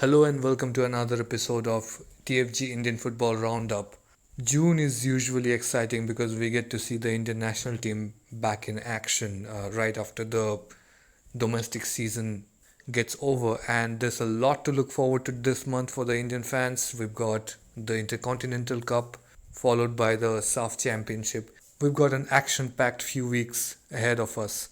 Hello and welcome to another episode of TFG Indian Football Roundup. June is usually exciting because we get to see the Indian national team back in action right after the domestic season gets over, and there's a lot to look forward to this month for the Indian fans. We've got the Intercontinental Cup followed by the SAFF Championship. We've got an action packed few weeks ahead of us.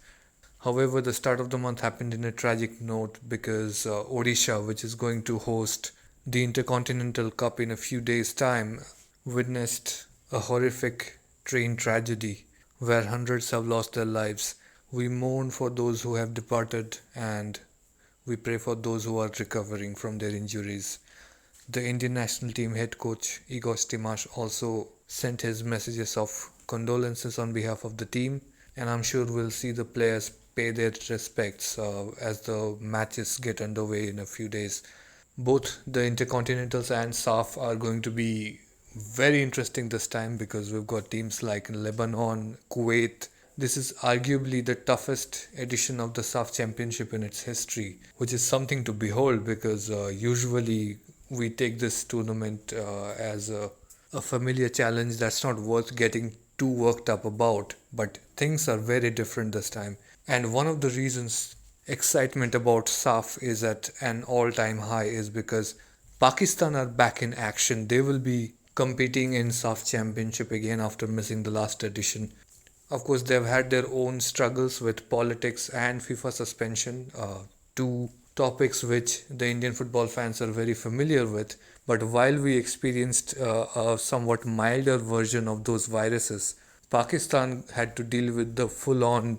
However, the start of the month happened in a tragic note because Odisha, which is going to host the Intercontinental Cup in a few days' time, witnessed a horrific train tragedy where hundreds have lost their lives. We mourn for those who have departed and we pray for those who are recovering from their injuries. The Indian national team head coach Igor Stimac also sent his messages of condolences on behalf of the team, and I'm sure we'll see the players pay their respects as the matches get underway in a few days. Both the Intercontinentals and SAF are going to be very interesting this time because we've got teams like Lebanon, Kuwait. This is arguably the toughest edition of the SAF Championship in its history, which is something to behold because usually we take this tournament as a familiar challenge that's not worth getting too worked up about. But things are very different this time. And one of the reasons excitement about SAF is at an all time high is because Pakistan are back in action. They will be competing in SAF Championship again after missing the last edition. Of course, they've had their own struggles with politics and FIFA suspension, two topics which the Indian football fans are very familiar with. But while we experienced a somewhat milder version of those viruses, Pakistan had to deal with the full on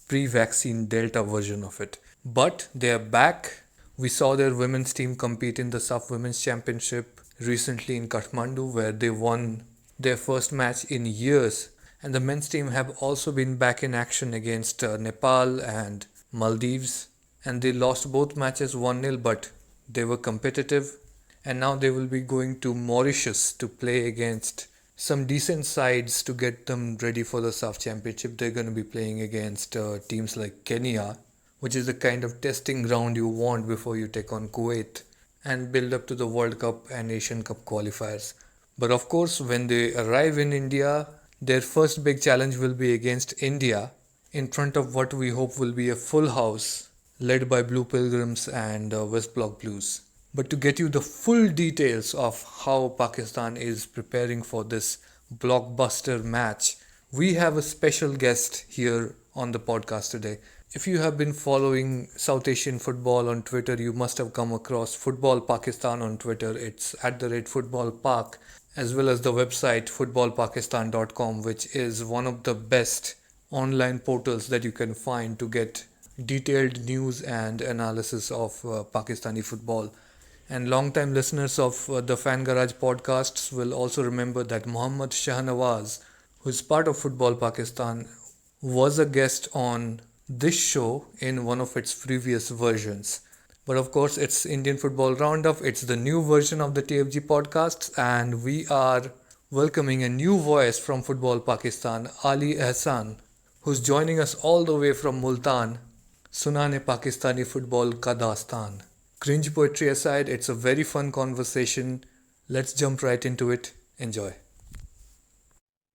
pre vaccine Delta version of it. But they are back. We saw their women's team compete in the SAF Women's Championship recently in Kathmandu, where they won their first match in years. And the men's team have also been back in action against Nepal and Maldives. And they lost both matches 1-0, but they were competitive. And now they will be going to Mauritius to play against some decent sides to get them ready for the SAF Championship. They're going to be playing against teams like Kenya, which is the kind of testing ground you want before you take on Kuwait and build up to the World Cup and Asian Cup qualifiers. But of course, when they arrive in India, their first big challenge will be against India in front of what we hope will be a full house led by Blue Pilgrims and West Block Blues. But to get you the full details of how Pakistan is preparing for this blockbuster match, we have a special guest here on the podcast today. If you have been following South Asian football on Twitter, you must have come across Football Pakistan on Twitter. It's at the rate Football Pak, as well as the website footballpakistan.com, which is one of the best online portals that you can find to get detailed news and analysis of Pakistani football. And long-time listeners of the Fan Garage podcasts will also remember that Mohammad Shahnawaz, who is part of Football Pakistan, was a guest on this show in one of its previous versions. But of course, it's Indian Football Roundup. It's the new version of the TFG podcast, and we are welcoming a new voice from Football Pakistan, Ali Ahsan, who's joining us all the way from Multan. Sunane Pakistani Football Ka Dastan. Cringe poetry aside, it's a very fun conversation. Let's jump right into it. Enjoy.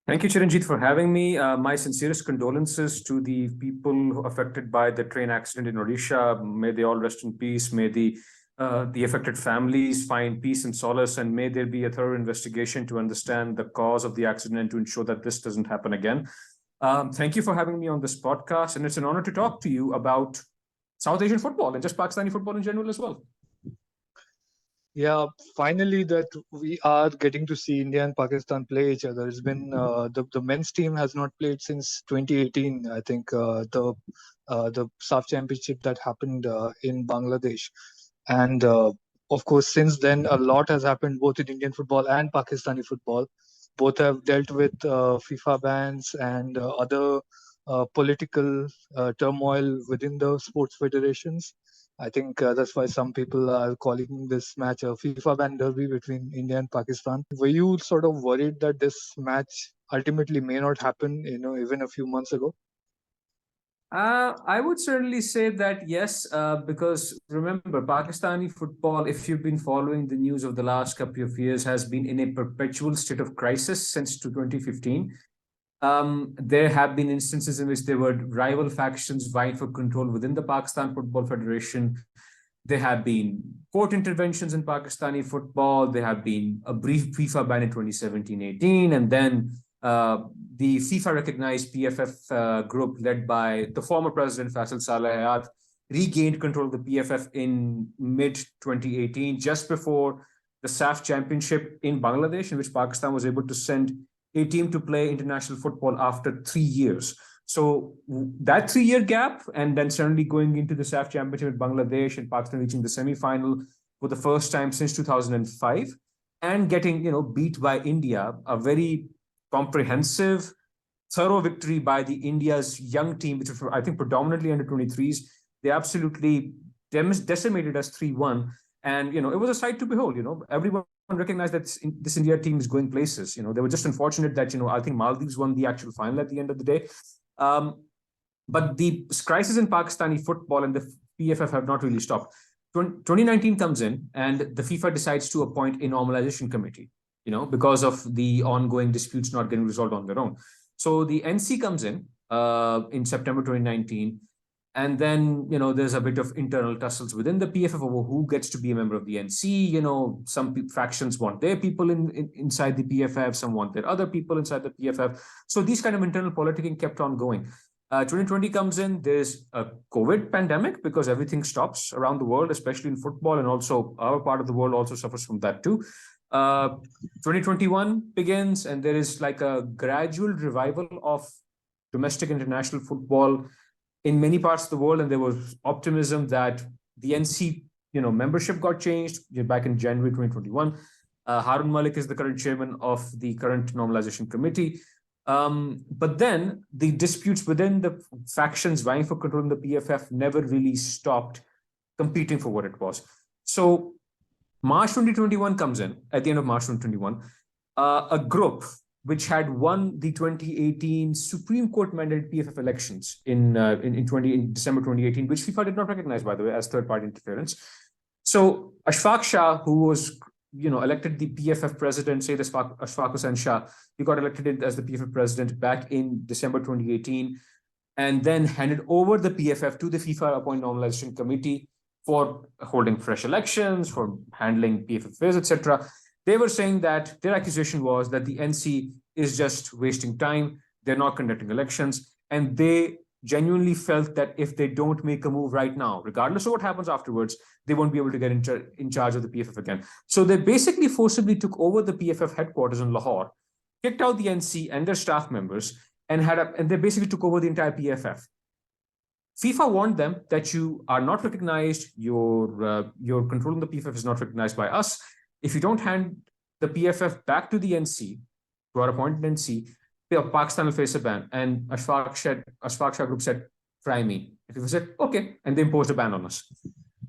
Thank you, Chiranjit, for having me. My sincerest condolences to the people affected by the train accident in Odisha. May they all rest in peace. May the affected families find peace and solace, and may there be a thorough investigation to understand the cause of the accident and to ensure that this doesn't happen again. Thank you for having me on this podcast, and it's an honor to talk to you about South Asian football and just Pakistani football in general as well. Yeah, finally that we are getting to see India and Pakistan play each other. It's been the men's team has not played since 2018. I think the SAF Championship that happened in Bangladesh, and of course since then a lot has happened both in Indian football and Pakistani football. Both have dealt with FIFA bans and other political turmoil within the sports federations. I think that's why some people are calling this match a FIFA ban derby between India and Pakistan. Were you sort of worried that this match ultimately may not happen, even a few months ago? I would certainly say that yes, because remember, Pakistani football, if you've been following the news of the last couple of years, has been in a perpetual state of crisis since 2015. There have been instances in which there were rival factions vying for control within the Pakistan Football Federation. There have been court interventions in Pakistani football. There have been a brief FIFA ban in 2017-18, and then the FIFA recognized PFF group led by the former president Faisal Saleh regained control of the PFF in mid 2018, just before the SAFF Championship in Bangladesh, in which Pakistan was able to send a team to play international football after 3 years. So that 3 year gap, and then suddenly going into the SAFF Championship in Bangladesh and Pakistan reaching the semi-final for the first time since 2005, and getting beat by India, a very comprehensive, thorough victory by the India's young team, which was I think predominantly under 23s. They absolutely decimated us 3-1, and it was a sight to behold. Everyone recognized that this India team is going places. They were just unfortunate that I think Maldives won the actual final at the end of the day. But the crisis in Pakistani football and the PFF have not really stopped. 2019 comes in, and the FIFA decides to appoint a normalization committee, because of the ongoing disputes not getting resolved on their own. So the NC comes in September 2019, and then there's a bit of internal tussles within the PFF over who gets to be a member of the NC. Some factions want their people inside the PFF, some want their other people inside the PFF. So these kind of internal politicking kept on going. 2020 comes in, there's a COVID pandemic because everything stops around the world, especially in football, and also our part of the world also suffers from that too. 2021 begins, and there is like a gradual revival of domestic international football in many parts of the world, and there was optimism that the NC, membership got changed back in January 2021. Harun Malik is the current chairman of the current normalization committee. But then the disputes within the factions vying for control in the PFF never really stopped competing for what it was. So March 2021 comes in, at the end of March 2021, a group which had won the 2018 Supreme Court mandated PFF elections in December 2018, which FIFA did not recognize, by the way, as third-party interference. So Ashfaq Shah, who was elected the PFF president, say this Ashfaq Hussain Shah, he got elected as the PFF president back in December 2018, and then handed over the PFF to the FIFA appointed normalization committee for holding fresh elections, for handling PFF affairs, etc. They were saying that their accusation was that the NC is just wasting time, they're not conducting elections, and they genuinely felt that if they don't make a move right now, regardless of what happens afterwards, they won't be able to get in charge of the PFF again. So they basically forcibly took over the PFF headquarters in Lahore, kicked out the NC and their staff members, and they basically took over the entire PFF. FIFA warned them that you are not recognized, your control on the PFF is not recognized by us. If you don't hand the PFF back to the NC, to our appointed NC, Pakistan will face a ban. And Ashfaq Shah group said, try me. FIFA said, okay. And they imposed a ban on us.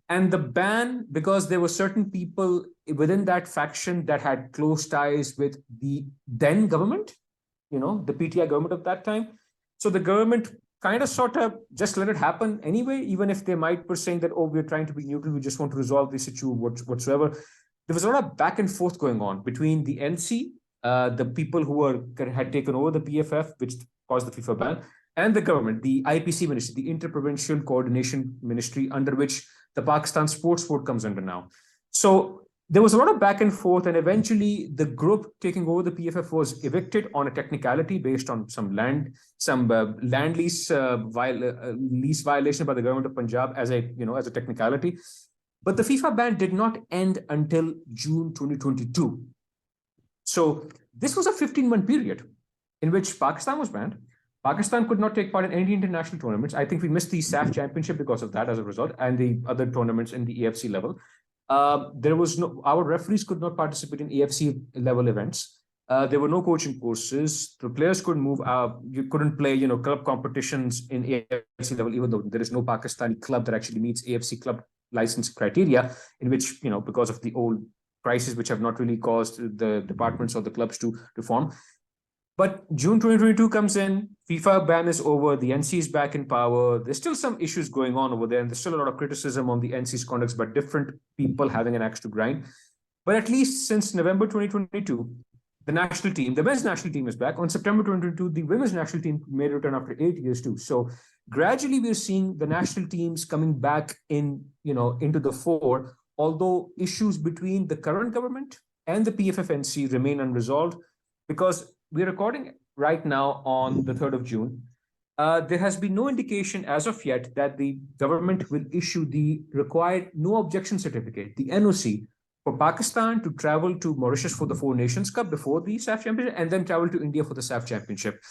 And the ban, because there were certain people within that faction that had close ties with the then government, the PTI government of that time. So the government kind of sort of just let it happen anyway, even if they might be saying that, oh, we're trying to be neutral, we just want to resolve this issue whatsoever. There was a lot of back and forth going on between the NC, the people who had taken over the PFF, which caused the FIFA ban, and the government, the IPC ministry, the Inter-Provincial Coordination Ministry, under which the Pakistan Sports Board comes under now. So there was a lot of back and forth, and eventually the group taking over the PFF was evicted on a technicality based on some land lease lease violation by the government of Punjab as a technicality. But the FIFA ban did not end until June 2022. So this was a 15-month period in which Pakistan was banned. Pakistan could not take part in any international tournaments. I think we missed the SAFF Championship because of that as a result, and the other tournaments in the AFC level. Our referees could not participate in AFC level events. There were no coaching courses. The players couldn't move. You couldn't play, club competitions in AFC level, even though there is no Pakistani club that actually meets AFC club license criteria, in which, because of the old crises which have not really caused the departments or the clubs to form. But June 2022 comes in, FIFA ban is over, the NC is back in power. There's still some issues going on over there, and there's still a lot of criticism on the NC's conduct, but different people having an axe to grind. But at least since November 2022, the national team, the men's national team is back. On September 2022, the women's national team made a return after 8 years too. So gradually we're seeing the national teams coming back into the fore, although issues between the current government and the PFFNC remain unresolved because we're recording right now on the 3rd of June. There has been no indication as of yet that the government will issue the required no objection certificate, the NOC, for Pakistan to travel to Mauritius for the Four Nations Cup before the SAFF Championship and then travel to India for the SAFF Championship.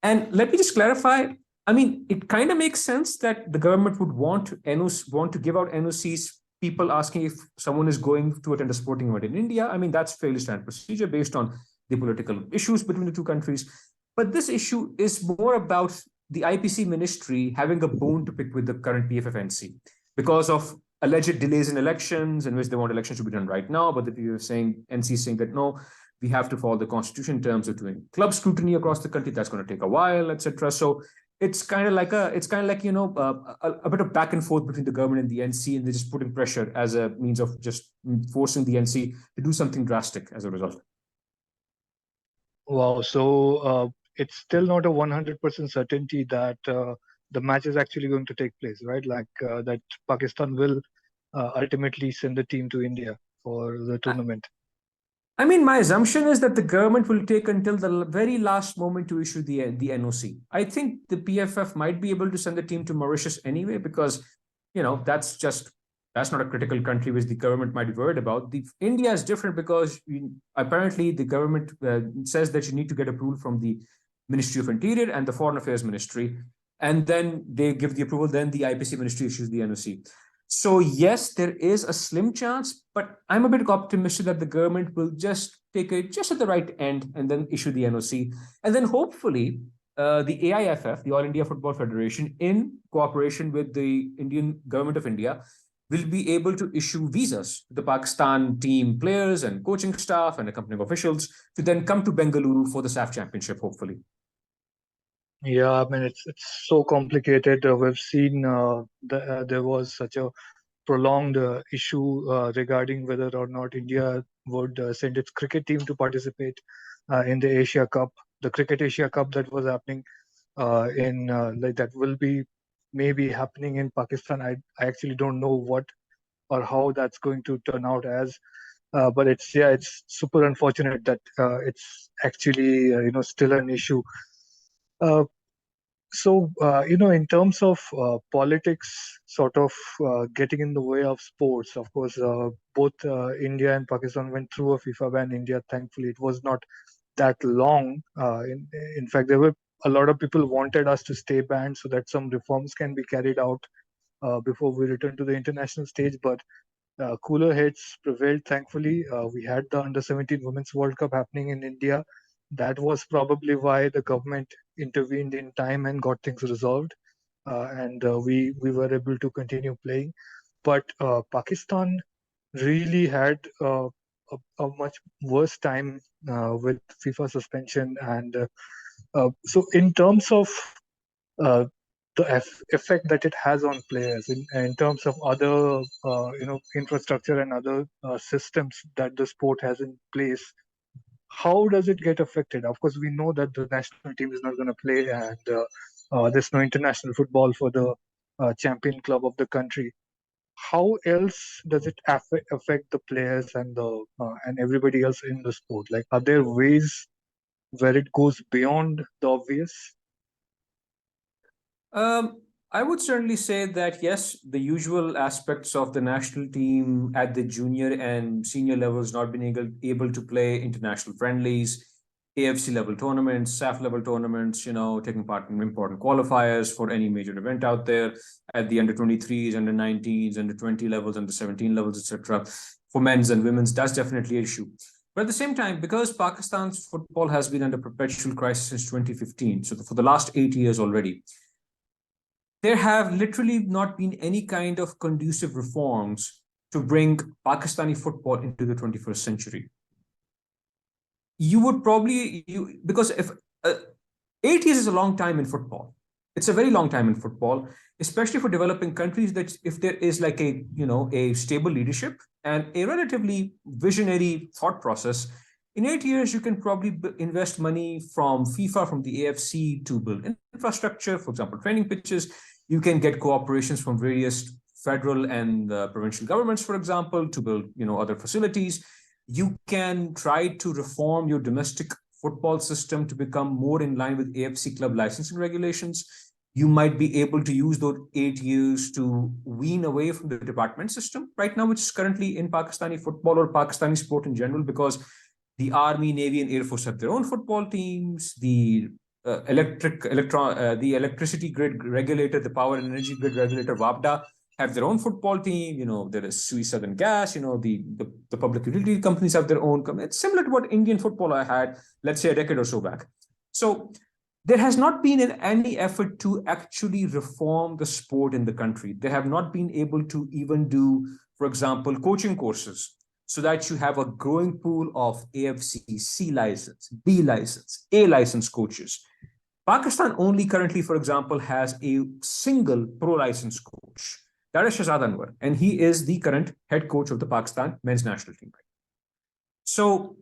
And let me just clarify. I mean, it kind of makes sense that the government would want to give out NOCs. People asking if someone is going to attend a sporting event in India. I mean, that's fairly standard procedure based on the political issues between the two countries. But this issue is more about the IPC ministry having a bone to pick with the current PFFNC because of alleged delays in elections in which they want elections to be done right now, but the NC is saying that no, we have to follow the constitution in terms of doing club scrutiny across the country. That's going to take a while, etc. So it's kind of like a bit of back and forth between the government and the NC, and they're just putting pressure as a means of just forcing the NC to do something drastic as a result. Wow. So it's still not a 100% certainty that the match is actually going to take place, right? Like that Pakistan will ultimately send the team to India for the tournament. I mean, my assumption is that the government will take until the very last moment to issue the NOC. I think the PFF might be able to send the team to Mauritius anyway, because that's not a critical country which the government might be worried about. India is different because apparently the government says that you need to get approval from the Ministry of Interior and the Foreign Affairs Ministry, and then they give the approval. Then the IPC Ministry issues the NOC. So yes, there is a slim chance, but I'm a bit optimistic that the government will just take it just at the right end and then issue the NOC. And then hopefully the AIFF, the All India Football Federation, in cooperation with the Indian government of India, will be able to issue visas to the Pakistan team players and coaching staff and accompanying officials to then come to Bengaluru for the SAFF Championship, hopefully. Yeah, I mean it's so complicated. We've seen there was such a prolonged issue regarding whether or not India would send its cricket team to participate in the Asia Cup, the Cricket Asia Cup that was happening that will be maybe happening in Pakistan. I actually don't know what or how that's going to turn out as, but it's super unfortunate that it's actually still an issue. So, in terms of politics sort of getting in the way of sports, of course, both India and Pakistan went through a FIFA ban. India, thankfully, it was not that long. In fact, there were a lot of people wanted us to stay banned so that some reforms can be carried out before we return to the international stage. But cooler heads prevailed, thankfully. We had the Under-17 Women's World Cup happening in India. That was probably why the government intervened in time and got things resolved. And we were able to continue playing. But Pakistan really had a much worse time with FIFA suspension. And so in terms of the effect that it has on players in terms of other infrastructure and other systems that the sport has in place, how does it get affected? Of course, we know that the national team is not going to play, and there's no international football for the champion club of the country. How else does it affect the players and everybody else in the sport? Like, are there ways where it goes beyond the obvious? I would certainly say that yes, the usual aspects of the national team at the junior and senior levels not being able to play international friendlies, AFC level tournaments, SAFF level tournaments, taking part in important qualifiers for any major event out there at the under 23s, under 19s, under 20 levels, under 17 levels, etc. For men's and women's, that's definitely an issue. But at the same time, because Pakistan's football has been under perpetual crisis since 2015, so for the last 8 years already, there have literally not been any kind of conducive reforms to bring Pakistani football into the 21st century. you would probably, because if 8 years is a long time in football. It's a very long time in football, especially for developing countries, that if there is like a stable leadership and a relatively visionary thought process, in 8 years, you can probably invest money from FIFA, from the AFC, to build infrastructure, for example, training pitches. You can get cooperations from various federal and provincial governments, for example, to build other facilities. You can try to reform your domestic football system to become more in line with AFC club licensing regulations. You might be able to use those 8 years to wean away from the department system right now, which is currently in Pakistani football or Pakistani sport in general, because the Army, Navy, and Air Force have their own football teams. The electricity grid regulator, the power and energy grid regulator, WAPDA, have their own football team. There is Swiss Southern Gas. The public utility companies have their own. It's similar to what Indian football had, let's say, a decade or so back. So there has not been any effort to actually reform the sport in the country. They have not been able to even do, for example, coaching courses, so that you have a growing pool of AFC, C license, B license, A license coaches. Pakistan only currently, for example, has a single pro license coach. That is Shahzad Anwar, and he is the current head coach of the Pakistan men's national team. So,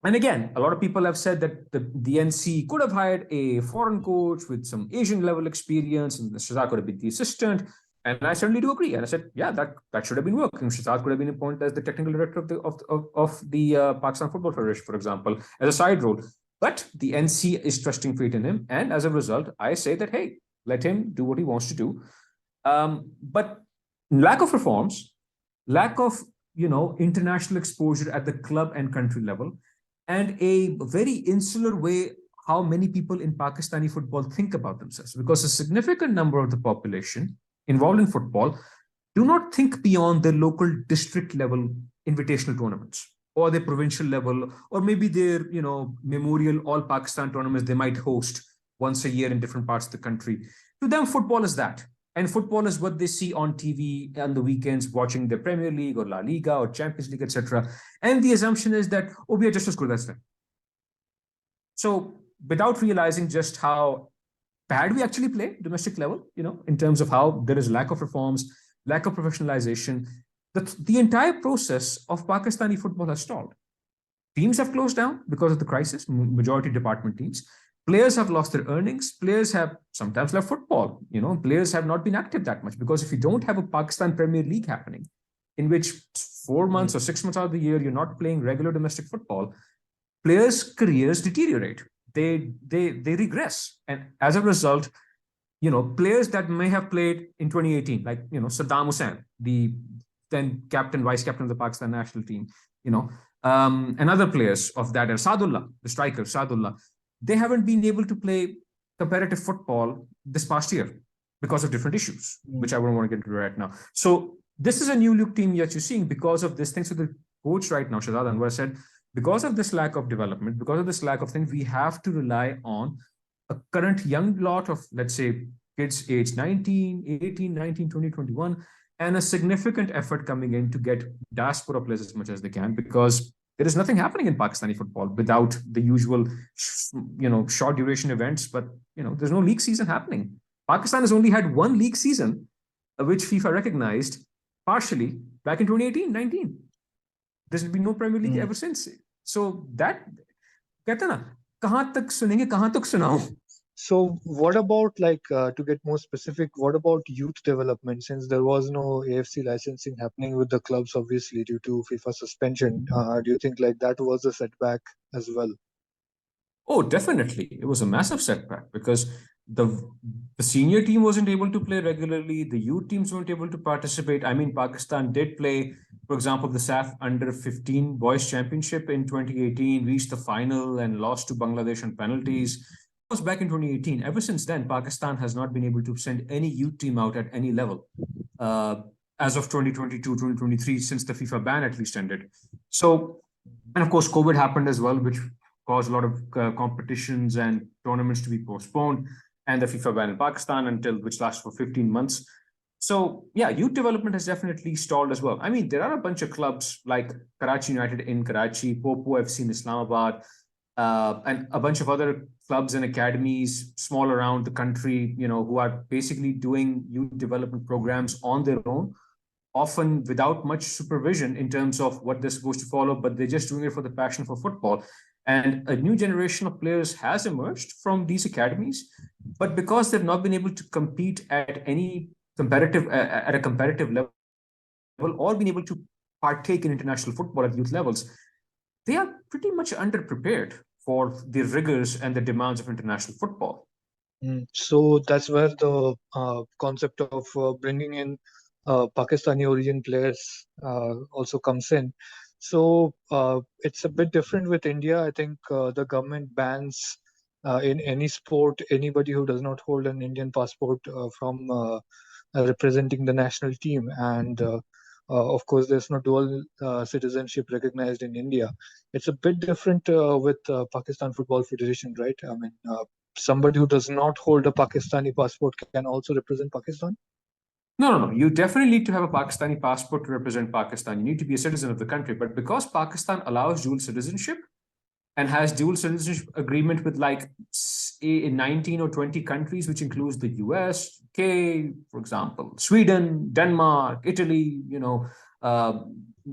and again, a lot of people have said that the NC could have hired a foreign coach with some Asian level experience, and Shahzad could have been the assistant. And I certainly do agree. And I said, yeah, that should have been working. Shahzad could have been appointed as the technical director of the Pakistan Football Federation, for example, as a side role. But the NC is trusting faith in him. And as a result, I say that, hey, let him do what he wants to do. But lack of reforms, lack of international exposure at the club and country level, and a very insular way how many people in Pakistani football think about themselves, because a significant number of the population involved in football do not think beyond their local district level invitational tournaments, or their provincial level, or maybe their memorial all Pakistan tournaments they might host once a year in different parts of the country. To them, football is that. And football is what they see on TV on the weekends, watching the Premier League or La Liga or Champions League, etc. And the assumption is that, oh, we are just as good as them. So without realizing just how bad we actually play domestic level, in terms of how there is lack of reforms, lack of professionalization, the entire process of Pakistani football has stalled. Teams have closed down because of the crisis, majority department teams. Players have lost their earnings. Players have sometimes left football. Players have not been active that much, because if you don't have a Pakistan Premier League happening, in which 4 months or 6 months out of the year you're not playing regular domestic football, players' careers deteriorate. They regress, and as a result, players that may have played in 2018, like Saddam Hussein, the then captain, vice captain of the Pakistan national team, and other players of that, and Sadullah, the striker, Sadullah, they haven't been able to play competitive football this past year because of different issues, which I won't want to get into right now. So this is a new look team that you're seeing because of this thing. So the coach right now, Shahzad Anwar, said, because of this lack of development, because of this lack of things, we have to rely on a current young lot of, let's say, kids aged 19, 18, 19, 20, 21, and a significant effort coming in to get diaspora players as much as they can, because there is nothing happening in Pakistani football without the usual, short duration events. But, there's no league season happening. Pakistan has only had one league season, which FIFA recognized partially back in 2018-19. There's been no Premier League ever since. So that, कहते ना, कहाँ तक सुनेंगे, कहाँ तक सुनाऊं? So what about, to get more specific, what about youth development? Since there was no AFC licensing happening with the clubs, obviously due to FIFA suspension, do you think that was a setback as well? Oh, definitely. It was a massive setback, because the senior team wasn't able to play regularly. The youth teams weren't able to participate. I mean, Pakistan did play, for example, the SAFF Under-15 Boys Championship in 2018, reached the final and lost to Bangladesh on penalties. It was back in 2018. Ever since then, Pakistan has not been able to send any youth team out at any level. As of 2022, 2023, since the FIFA ban at least ended. So, and of course, COVID happened as well, which caused a lot of competitions and tournaments to be postponed, and the FIFA ban in Pakistan which lasted for 15 months. So yeah, youth development has definitely stalled as well. I mean, there are a bunch of clubs like Karachi United in Karachi, Popo FC in Islamabad, and a bunch of other clubs and academies small around the country, who are basically doing youth development programs on their own, often without much supervision in terms of what they're supposed to follow, but they're just doing it for the passion for football. And a new generation of players has emerged from these academies, but because they've not been able to compete at any at a competitive level, or been able to partake in international football at youth levels, they are pretty much underprepared for the rigors and the demands of international football. So that's where the concept of bringing in Pakistani origin players also comes in. So it's a bit different with India. I think the government bans in any sport anybody who does not hold an Indian passport from representing the national team. And of course, there's no dual citizenship recognized in India. It's a bit different with Pakistan Football Federation, right? I mean, somebody who does not hold a Pakistani passport can also represent Pakistan? No. You definitely need to have a Pakistani passport to represent Pakistan. You need to be a citizen of the country. But because Pakistan allows dual citizenship and has dual citizenship agreement with like 19 or 20 countries, which includes the US, UK, for example, Sweden, Denmark, Italy,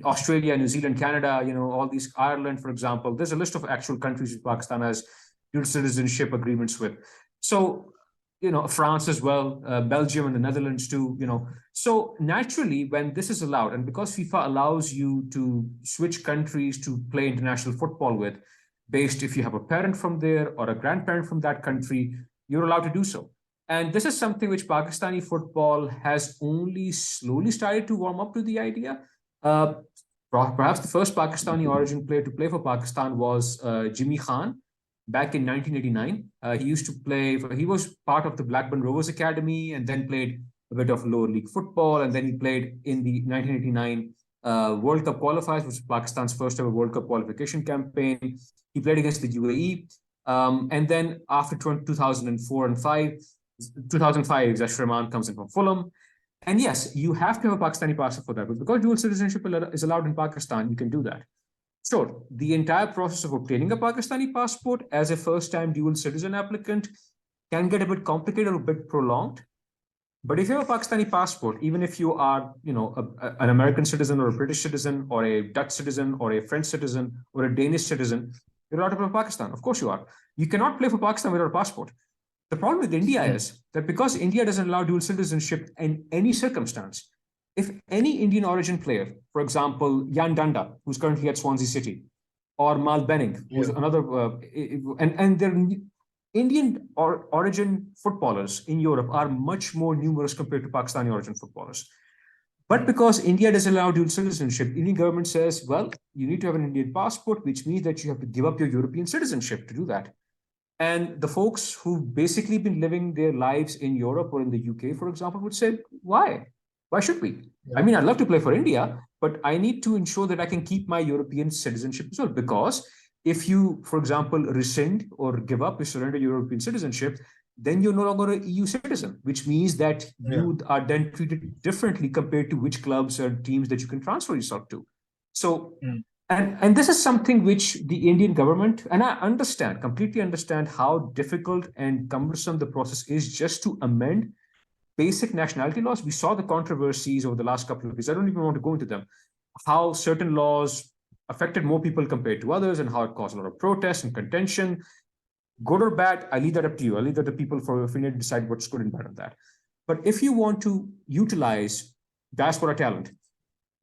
Australia, New Zealand, Canada, all these, Ireland, for example. There's a list of actual countries that Pakistan has dual citizenship agreements with. So, France as well, Belgium and the Netherlands too, So naturally, when this is allowed, and because FIFA allows you to switch countries to play international football with, based if you have a parent from there or a grandparent from that country, you're allowed to do so. And this is something which Pakistani football has only slowly started to warm up to the idea. Perhaps the first Pakistani origin player to play for Pakistan was Jimmy Khan back in 1989. He used to play, he was part of the Blackburn Rovers Academy and then played a bit of lower league football. And then he played in the 1989 World Cup qualifiers, which was Pakistan's first ever World Cup qualification campaign. He played against the UAE. And then after 2004 and 2005, Zash Rahman comes in from Fulham. And yes, you have to have a Pakistani passport for that. But because dual citizenship is allowed in Pakistan, you can do that. Sure, the entire process of obtaining a Pakistani passport as a first-time dual citizen applicant can get a bit complicated or a bit prolonged. But if you have a Pakistani passport, even if you are, an American citizen or a British citizen or a Dutch citizen or a French citizen or a Danish citizen, you're allowed to play for Pakistan. Of course you are. You cannot play for Pakistan without a passport. The problem with India is that because India doesn't allow dual citizenship in any circumstance, if any Indian origin player, for example, Jan Danda, who's currently at Swansea City, or Mal Benning, who's another, and they're Indian origin footballers in Europe are much more numerous compared to Pakistani origin footballers. But because India doesn't allow dual citizenship, Indian government says, well, you need to have an Indian passport, which means that you have to give up your European citizenship to do that. And the folks who've basically been living their lives in Europe or in the UK, for example, would say, why? Why should we? Yeah. I mean, I'd love to play for India, but I need to ensure that I can keep my European citizenship as well. Because if you, for example, rescind or give up, you surrender European citizenship, then you're no longer an EU citizen, which means that you are then treated differently compared to which clubs or teams that you can transfer yourself to. So, and this is something which the Indian government, and I completely understand how difficult and cumbersome the process is just to amend basic nationality laws. We saw the controversies over the last couple of years. I don't even want to go into them. How certain laws affected more people compared to others and how it caused a lot of protests and contention. Good or bad, I leave that up to you. I leave that to people for India to decide what's good and bad on that. But if you want to utilize diaspora talent,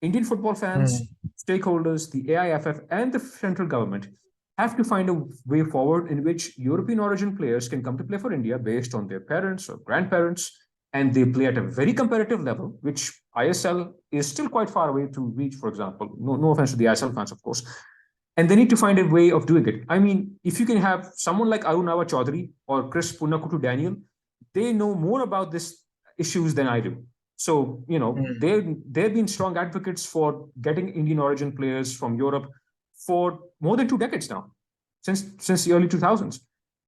Indian football fans, stakeholders, the AIFF, and the central government have to find a way forward in which European origin players can come to play for India based on their parents or grandparents, and they play at a very competitive level, which ISL is still quite far away to reach, for example. No offense to the ISL fans, of course. And they need to find a way of doing it. I mean, if you can have someone like Arunawa Chaudhary or Chris Punakutu Daniel, they know more about these issues than I do. So, they've been strong advocates for getting Indian origin players from Europe for more than 2 decades now, since the early 2000s.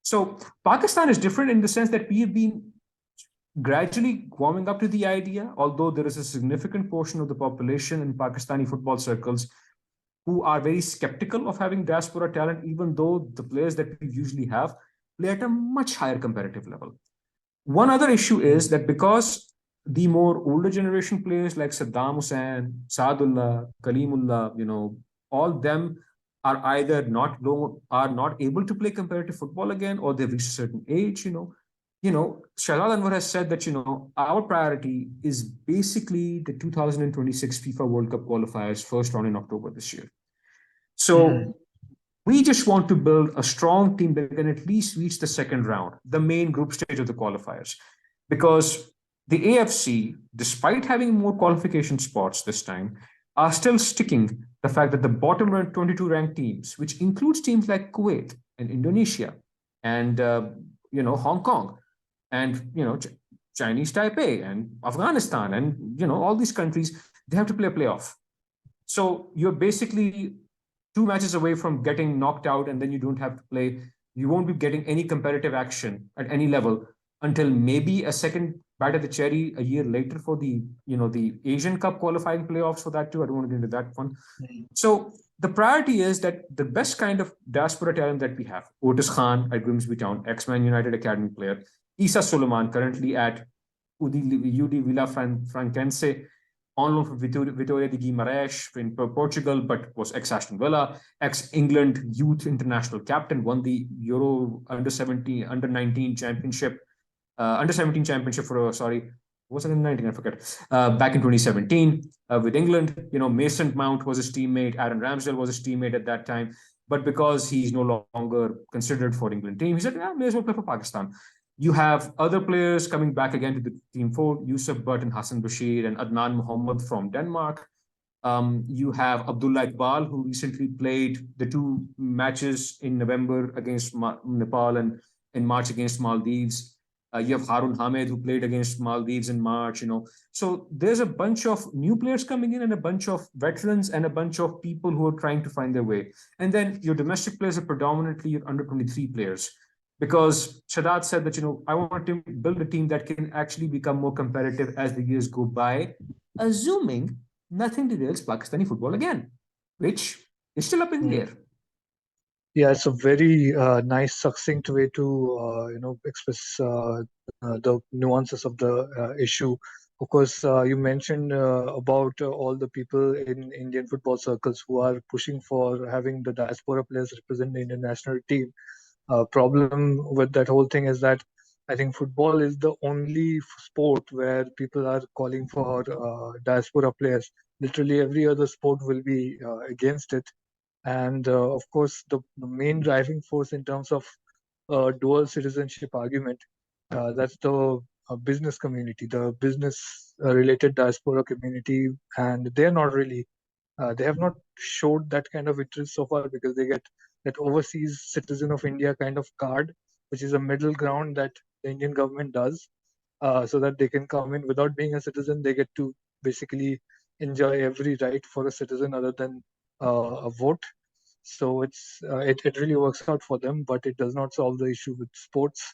So Pakistan is different in the sense that we have been gradually warming up to the idea, although there is a significant portion of the population in Pakistani football circles who are very skeptical of having diaspora talent, even though the players that we usually have play at a much higher competitive level. One other issue is that because the more older generation players like Saddam Hussein, Saadullah, Kalimullah, all them are either are not able to play competitive football again, or they've reached a certain age. Shahzad Anwar has said that our priority is basically the 2026 FIFA World Cup qualifiers, first round in October this year. So we just want to build a strong team that can at least reach the second round, the main group stage of the qualifiers. Because the AFC, despite having more qualification spots this time, are still sticking the fact that the bottom 22 ranked teams, which includes teams like Kuwait and Indonesia and Hong Kong and Chinese Taipei and Afghanistan and all these countries, they have to play a playoff. So you're basically 2 matches away from getting knocked out, and then you don't have to play. You won't be getting any competitive action at any level until maybe a second bite of the cherry a year later for the Asian Cup qualifying playoffs for that too. I don't want to get into that one. So the priority is that the best kind of diaspora talent that we have, Otis Khan at Grimsby Town, ex-Man United Academy player, Isa Suleiman currently at UD Villa Frankense, on loan from Vitória de Guimarães in Portugal, but was ex-Aston Villa, ex-England youth international captain, won the Euro under-17, under-19 championship, under-17 championship was it in 19? I forget. Back in 2017 with England. Mason Mount was his teammate. Aaron Ramsdale was his teammate at that time. But because he's no longer considered for England team, he said, may as well play for Pakistan. You have other players coming back again to the team fold, Yusuf Butt and Hassan Bashir and Adnan Mohammed from Denmark. You have Abdullah Iqbal, who recently played the 2 matches in November against Nepal and in March against Maldives. You have Harun Hamed, who played against Maldives in March. So there's a bunch of new players coming in and a bunch of veterans and a bunch of people who are trying to find their way. And then your domestic players are predominantly your under 23 players. Because Shahzad said that, I want to build a team that can actually become more competitive as the years go by, assuming nothing derails Pakistani football again, which is still up in the air. Yeah, it's a very nice, succinct way to express the nuances of the issue. Of course, you mentioned about all the people in Indian football circles who are pushing for having the diaspora players represent the Indian national team. Problem with that whole thing is that I think football is the only sport where people are calling for diaspora players. Literally every other sport will be against it. And of course, the main driving force in terms of dual citizenship argument, that's the business community, the business related diaspora community. And they're not really, they have not showed that kind of interest so far because they get that overseas citizen of India kind of card, which is a middle ground that the Indian government does, so that they can come in without being a citizen. They get to basically enjoy every right for a citizen other than a vote. So it really works out for them, but it does not solve the issue with sports.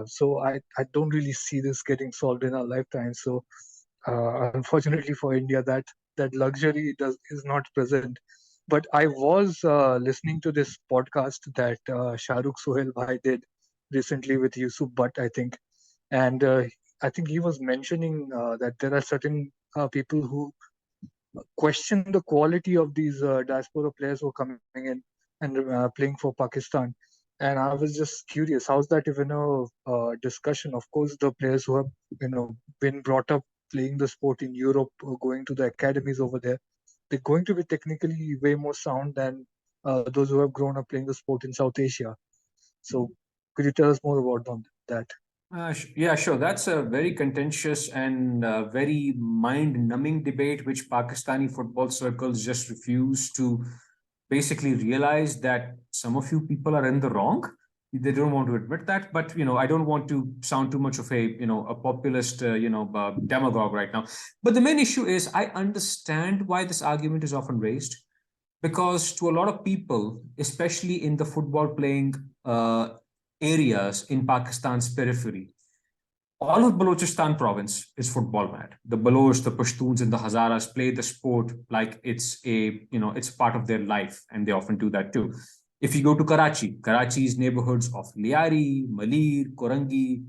So I don't really see this getting solved in our lifetime. So unfortunately for India, that luxury is not present. But I was listening to this podcast that Shahrukh Sohail Bhai did recently with Yusuf Butt, I think, and I think he was mentioning that there are certain people who question the quality of these diaspora players who are coming in and playing for Pakistan. And I was just curious, how's that even a discussion? Of course, the players who have been brought up playing the sport in Europe or going to the academies over there, they're going to be technically way more sound than those who have grown up playing the sport in South Asia. So could you tell us more about that? Yeah, sure. That's a very contentious and very mind-numbing debate, which Pakistani football circles just refuse to basically realize that some of you people are in the wrong. They don't want to admit that, but I don't want to sound too much of a populist demagogue right now. But the main issue is I understand why this argument is often raised, because to a lot of people, especially in the football playing areas in Pakistan's periphery, all of Balochistan province is football mad. The Baloch, the Pashtuns, and the Hazaras play the sport like it's it's part of their life, and they often do that too. If you go to Karachi's neighborhoods of Liari, Malir, Korangi,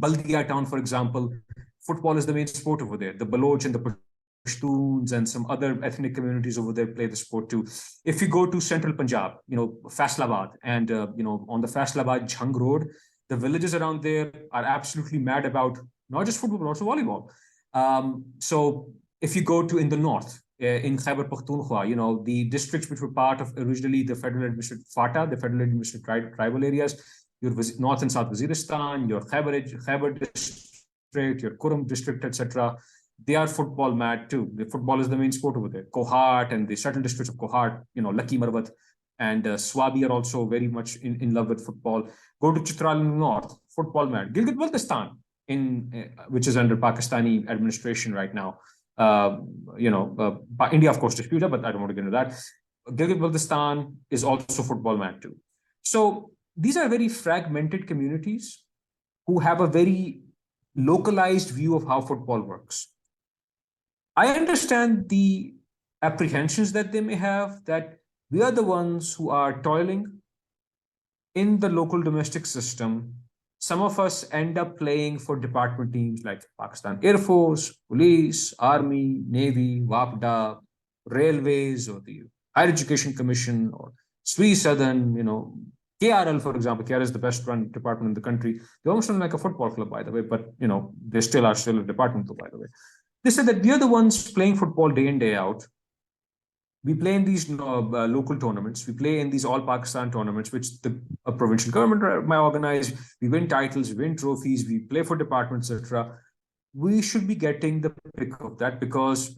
Baldia town, for example, football is the main sport over there. The Baloch and the Pashtuns and some other ethnic communities over there play the sport too. If you go to central Punjab, Faisalabad, and on the Faisalabad Jhang Road, the villages around there are absolutely mad about not just football, but also volleyball. So if you go to in the north, in Khyber Pakhtunkhwa, the districts which were part of originally the federal administered FATA, the federal administered tribal areas, your North and South Waziristan, your Khyber district, your Kurum district, etc., they are football mad too. The football is the main sport over there. Kohat and the certain districts of Kohat, Lucky Marwat and Swabi are also very much in love with football. Go to Chitral in the north, football mad. Gilgit-Baltistan, which is under Pakistani administration right now. India, of course, disputed, but I don't want to get into that. Gilgit-Baltistan is also football mad too. So these are very fragmented communities who have a very localized view of how football works. I understand the apprehensions that they may have, that we are the ones who are toiling in the local domestic system. Some of us end up playing for department teams like Pakistan Air Force, Police, Army, Navy, WAPDA, Railways, or the Higher Education Commission, or Sri Southern, KRL, for example. KRL is the best run department in the country. They almost run like a football club, by the way, but they still are a department, by the way. They said that we are the ones playing football day in, day out. We play in these local tournaments. We play in these all Pakistan tournaments, which a provincial government might organize. We win titles, we win trophies, we play for departments, etc. We should be getting the pick of that because,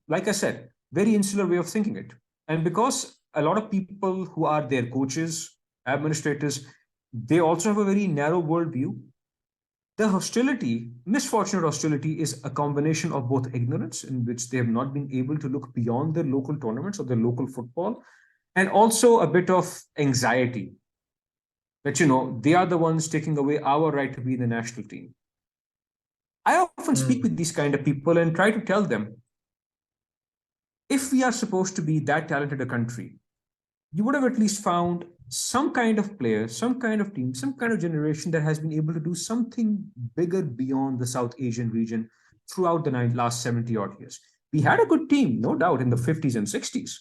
like I said, very insular way of thinking it. And because a lot of people who are their coaches, administrators, they also have a very narrow worldview. The misfortunate hostility is a combination of both ignorance, in which they have not been able to look beyond their local tournaments or their local football, and also a bit of anxiety that, they are the ones taking away our right to be in the national team. I often speak with these kind of people and try to tell them, if we are supposed to be that talented a country, you would have at least found some kind of player, some kind of team, some kind of generation that has been able to do something bigger beyond the South Asian region throughout the last 70 odd years. We had a good team, no doubt, in the 50s and 60s.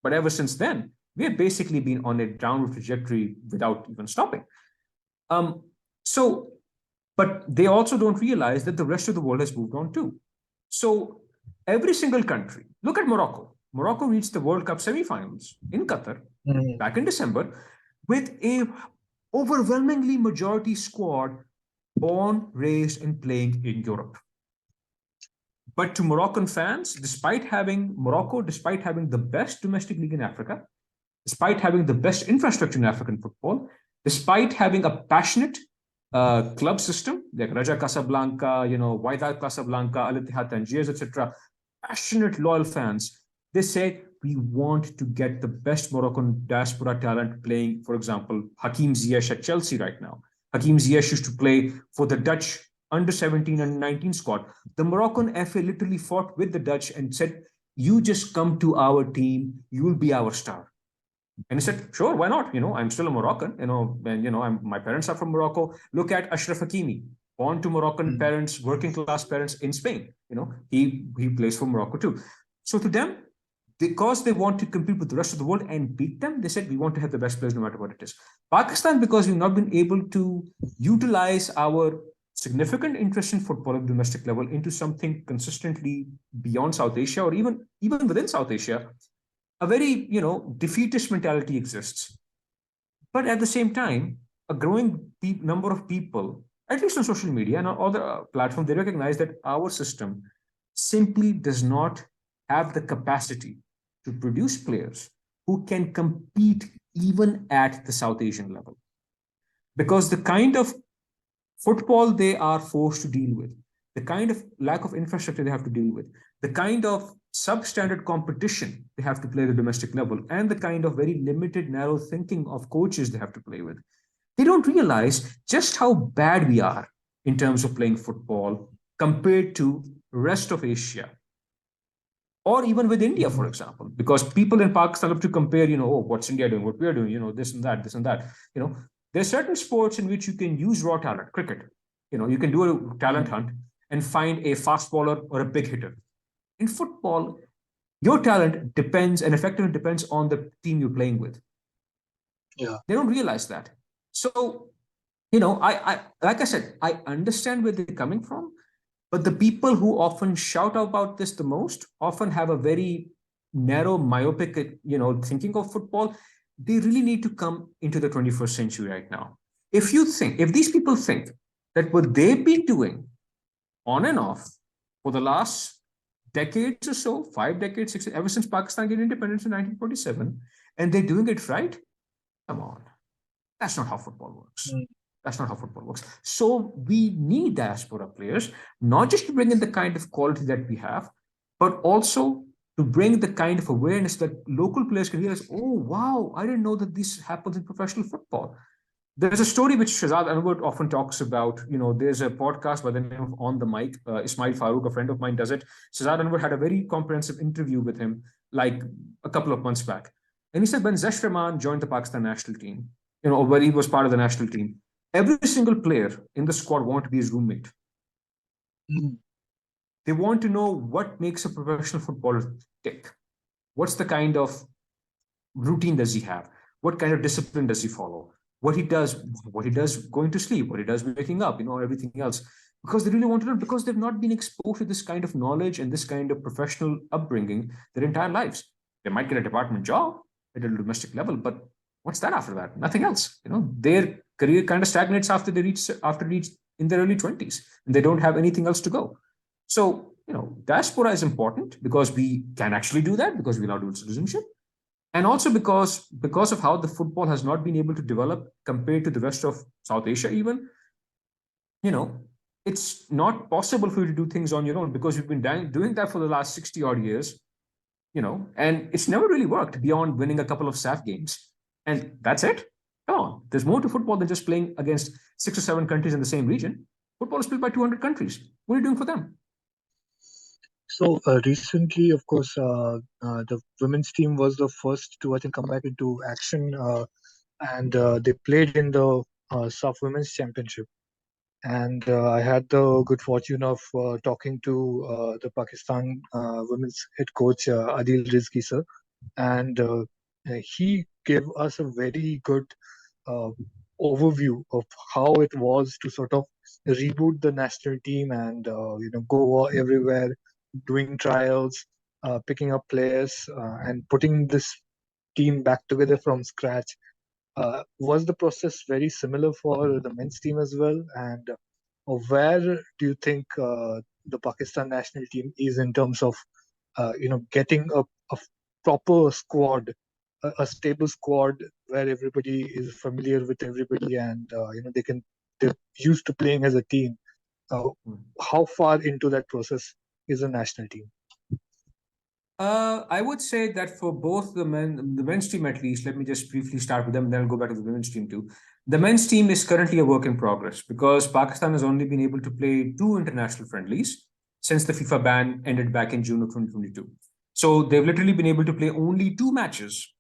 But ever since then, we have basically been on a downward trajectory without even stopping. But they also don't realize that the rest of the world has moved on too. So every single country, look at Morocco. Morocco reached the World Cup semifinals in Qatar back in December with a overwhelmingly majority squad born, raised, and playing in Europe. But to Moroccan fans, despite having the best domestic league in Africa, despite having the best infrastructure in African football, despite having a passionate club system like Raja Casablanca, Wydad Casablanca, Al Ittihad Tangiers, etc., passionate, loyal fans, they said, we want to get the best Moroccan diaspora talent playing, for example, Hakim Ziyech at Chelsea right now. Hakim Ziyech used to play for the Dutch under 17 and 19 squad. The Moroccan FA literally fought with the Dutch and said, you just come to our team, you will be our star. And he said, sure, why not? I'm still a Moroccan, and my parents are from Morocco. Look at Ashraf Hakimi, born to Moroccan parents, working class parents in Spain. He plays for Morocco too. So to them, because they want to compete with the rest of the world and beat them, they said, we want to have the best players no matter what it is. Pakistan, because we've not been able to utilize our significant interest in football at domestic level into something consistently beyond South Asia or even within South Asia, a very, defeatist mentality exists. But at the same time, a growing number of people, at least on social media and on other platforms, they recognize that our system simply does not have the capacity to produce players who can compete even at the South Asian level. Because the kind of football they are forced to deal with, the kind of lack of infrastructure they have to deal with, the kind of substandard competition they have to play at the domestic level, and the kind of very limited, narrow thinking of coaches they have to play with, they don't realize just how bad we are in terms of playing football compared to rest of Asia, or even with India, for example, because people in Pakistan love to compare, oh, what's India doing, what we're doing, this and that, this and that. There are certain sports in which you can use raw talent, cricket. You can do a talent hunt and find a fast bowler or a big hitter. In football, your talent depends and effectively depends on the team you're playing with. Yeah. They don't realize that. So, I like I said, I understand where they're coming from, but the people who often shout about this the most often have a very narrow, myopic, thinking of football. They really need to come into the 21st century right now. If these people think that what they've been doing on and off for the last decades or so, 5 decades, 6, ever since Pakistan gained independence in 1947, and they're doing it right, come on. That's not how football works. That's not how football works. So we need diaspora players, not just to bring in the kind of quality that we have, but also to bring the kind of awareness that local players can realize, oh, wow, I didn't know that this happens in professional football. There's a story which Shahzad Anwar often talks about. There's a podcast by the name of On the Mic. Ismail Farouk, a friend of mine, does it. Shahzad Anwar had a very comprehensive interview with him like a couple of months back. And he said when Zash Rahman joined the Pakistan national team, or when he was part of the national team, every single player in the squad wanted to be his roommate. They want to know what makes a professional footballer tick. What's the kind of routine does he have? What kind of discipline does he follow? What he does going to sleep, what he does waking up, everything else. Because they really want to know, because they've not been exposed to this kind of knowledge and this kind of professional upbringing their entire lives. They might get a department job at a domestic level, but what's that after that? Nothing else. Their career kind of stagnates after they reach in their early 20s, and they don't have anything else to go. So, diaspora is important because we can actually do that, because we allow dual citizenship. And also because of how the football has not been able to develop compared to the rest of South Asia even, it's not possible for you to do things on your own, because you've been doing that for the last 60 odd years, and it's never really worked beyond winning a couple of SAFF games. And that's it. Come on, there's more to football than just playing against 6 or 7 countries in the same region. Football is played by 200 countries. What are you doing for them? So recently, of course, the women's team was the first to, I think, come back into action, and they played in the SAFF Women's Championship. And I had the good fortune of talking to the Pakistan women's head coach, Adil Rizki sir, and he gave us a very good overview of how it was to sort of reboot the national team and go everywhere, doing trials, picking up players, and putting this team back together from scratch. Was the process very similar for the men's team as well? And where do you think the Pakistan national team is in terms of getting a proper squad, a stable squad where everybody is familiar with everybody, and they're used to playing as a team? How far into that process is a national team? I would say that for both the men's team at least, let me just briefly start with them, then I'll go back to the women's team too. The men's team is currently a work in progress because Pakistan has only been able to play 2 international friendlies since the FIFA ban ended back in June of 2022. So they've literally been able to play only 2 matches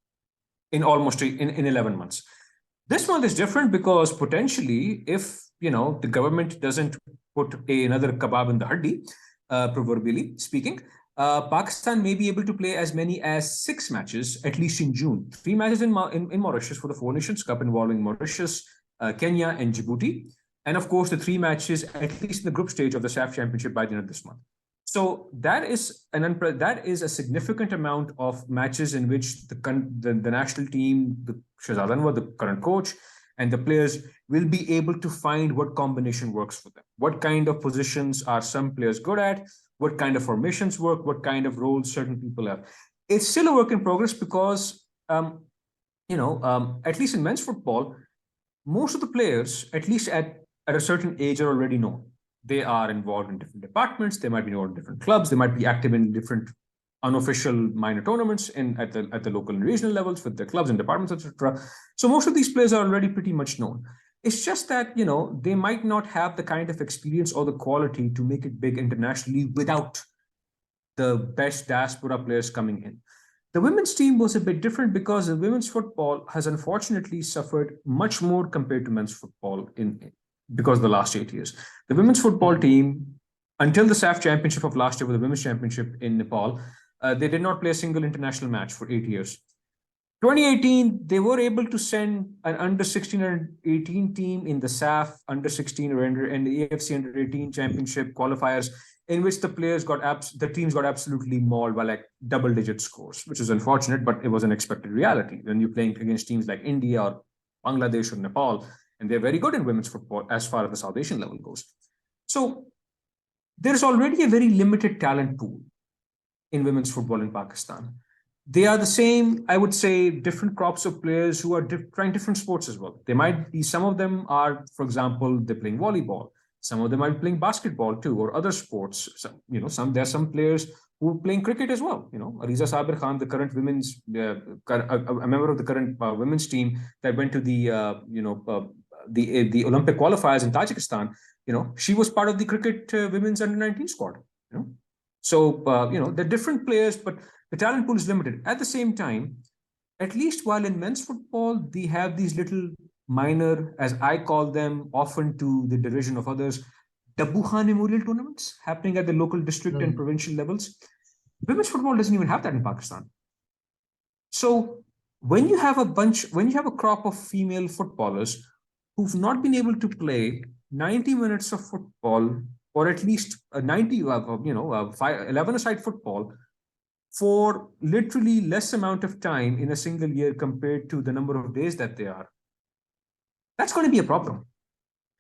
in almost in 11 months. This month is different because potentially, if the government doesn't put another kebab in the haddi, proverbially speaking, Pakistan may be able to play as many as 6 matches, at least in June. 3 matches in Mauritius for the 4 Nations Cup involving Mauritius, Kenya, and Djibouti. And of course, the 3 matches, at least in the group stage of the SAFF Championship by the end of this month. So that is a significant amount of matches in which the national team, the Shahzad Anwar, the current coach, and the players will be able to find what combination works for them. What kind of positions are some players good at? What kind of formations work? What kind of roles certain people have? It's still a work in progress because, at least in men's football, most of the players, at least at a certain age, are already known. They are involved in different departments. They might be involved in different clubs. They might be active in different unofficial minor tournaments at the local and regional levels with the clubs and departments, etc. So most of these players are already pretty much known. It's just that, they might not have the kind of experience or the quality to make it big internationally without the best diaspora players coming in. The women's team was a bit different because the women's football has unfortunately suffered much more compared to men's football because of the last 8 years. The women's football team, until the SAFF Championship of last year, with the women's championship in Nepal, they did not play a single international match for 8 years. 2018, they were able to send an under 16 and 18 team in the SAFF under 16 or and the AFC under 18 championship qualifiers, in which the teams got absolutely mauled by like double-digit scores, which is unfortunate, but it was an expected reality. When you're playing against teams like India or Bangladesh or Nepal, and they're very good in women's football as far as the South Asian level goes. So there's already a very limited talent pool in women's football in Pakistan. They are the same, I would say, different crops of players who are trying different sports as well. They might be, some of them are, for example, they're playing volleyball. Some of them might be playing basketball too, or other sports. There are some players who are playing cricket as well. Ariza Sabir Khan, the current women's, a member of the current women's team that went to the Olympic qualifiers in Tajikistan. She was part of the cricket women's under-19 squad. So they're different players, but the talent pool is limited. At the same time, at least while in men's football, they have these little minor, as I call them, often to the derision of others, Dabbuha Memorial tournaments happening at the local district and provincial levels. Women's football doesn't even have that in Pakistan. So when you have a crop of female footballers who've not been able to play 90 minutes of football, or at least 11-a-side football, for literally less amount of time in a single year compared to the number of days that they are, that's going to be a problem.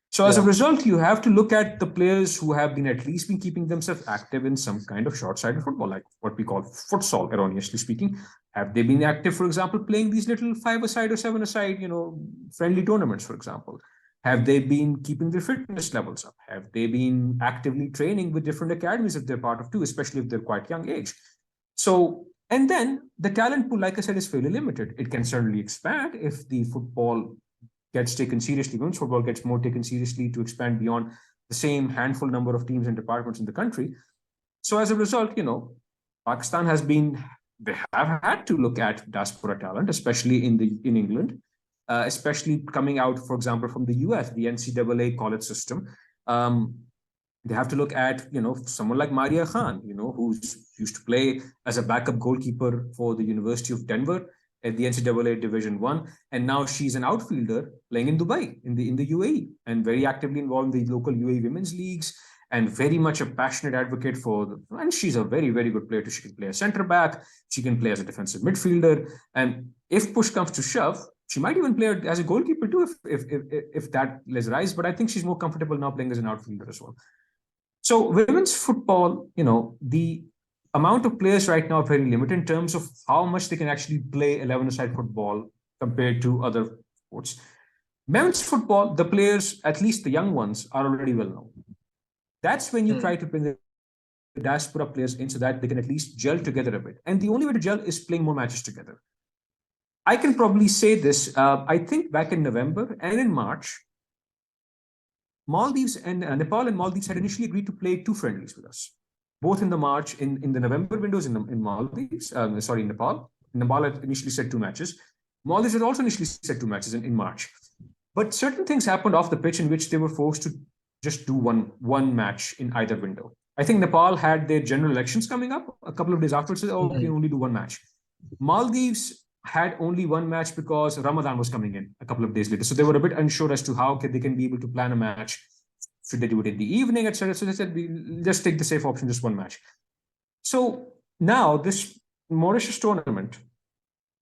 So as a result, you have to look at the players who have at least been keeping themselves active in some kind of short-sided football, like what we call futsal, erroneously speaking. Have they been active, for example, playing these little 5-a-side or 7-a-side, friendly tournaments, for example? Have they been keeping their fitness levels up? Have they been actively training with different academies that they're part of too, especially if they're quite young age? So, and then the talent pool, like I said, is fairly limited. It can certainly expand if the football gets taken seriously, women's football gets more taken seriously to expand beyond the same handful number of teams and departments in the country. So as a result, Pakistan they have had to look at diaspora talent, especially in England, especially coming out, for example, from the US, the NCAA college system. They have to look at, someone like Maria Khan, who's used to play as a backup goalkeeper for the University of Denver at the NCAA Division I, and now she's an outfielder playing in Dubai, in the UAE, and very actively involved in the local UAE women's leagues, and very much a passionate advocate and she's a very, very good player. She can play as center back, she can play as a defensive midfielder, and if push comes to shove, she might even play as a goalkeeper too, if that is rise. But I think she's more comfortable now playing as an outfielder as well. So women's football, the amount of players right now are very limited in terms of how much they can actually play 11-a-side football compared to other sports. Men's football, the players, at least the young ones, are already well known. That's when you try to bring the diaspora players in so that they can at least gel together a bit. And the only way to gel is playing more matches together. I can probably say this, I think back in November and in March, Maldives and Nepal and Maldives had initially agreed to play 2 friendlies with us, both in the March, in the November windows in Maldives, in Nepal. Nepal had initially said 2 matches. Maldives had also initially said 2 matches in March. But certain things happened off the pitch in which they were forced to just do one match in either window. I think Nepal had their general elections coming up a couple of days afterwards, said, we can only do 1 match. Maldives had only 1 match because Ramadan was coming in a couple of days later. So they were a bit unsure as to how they can be able to plan a match. Should they do it in the evening, etc.? So they said, let's take the safe option, just 1 match. So now this Mauritius tournament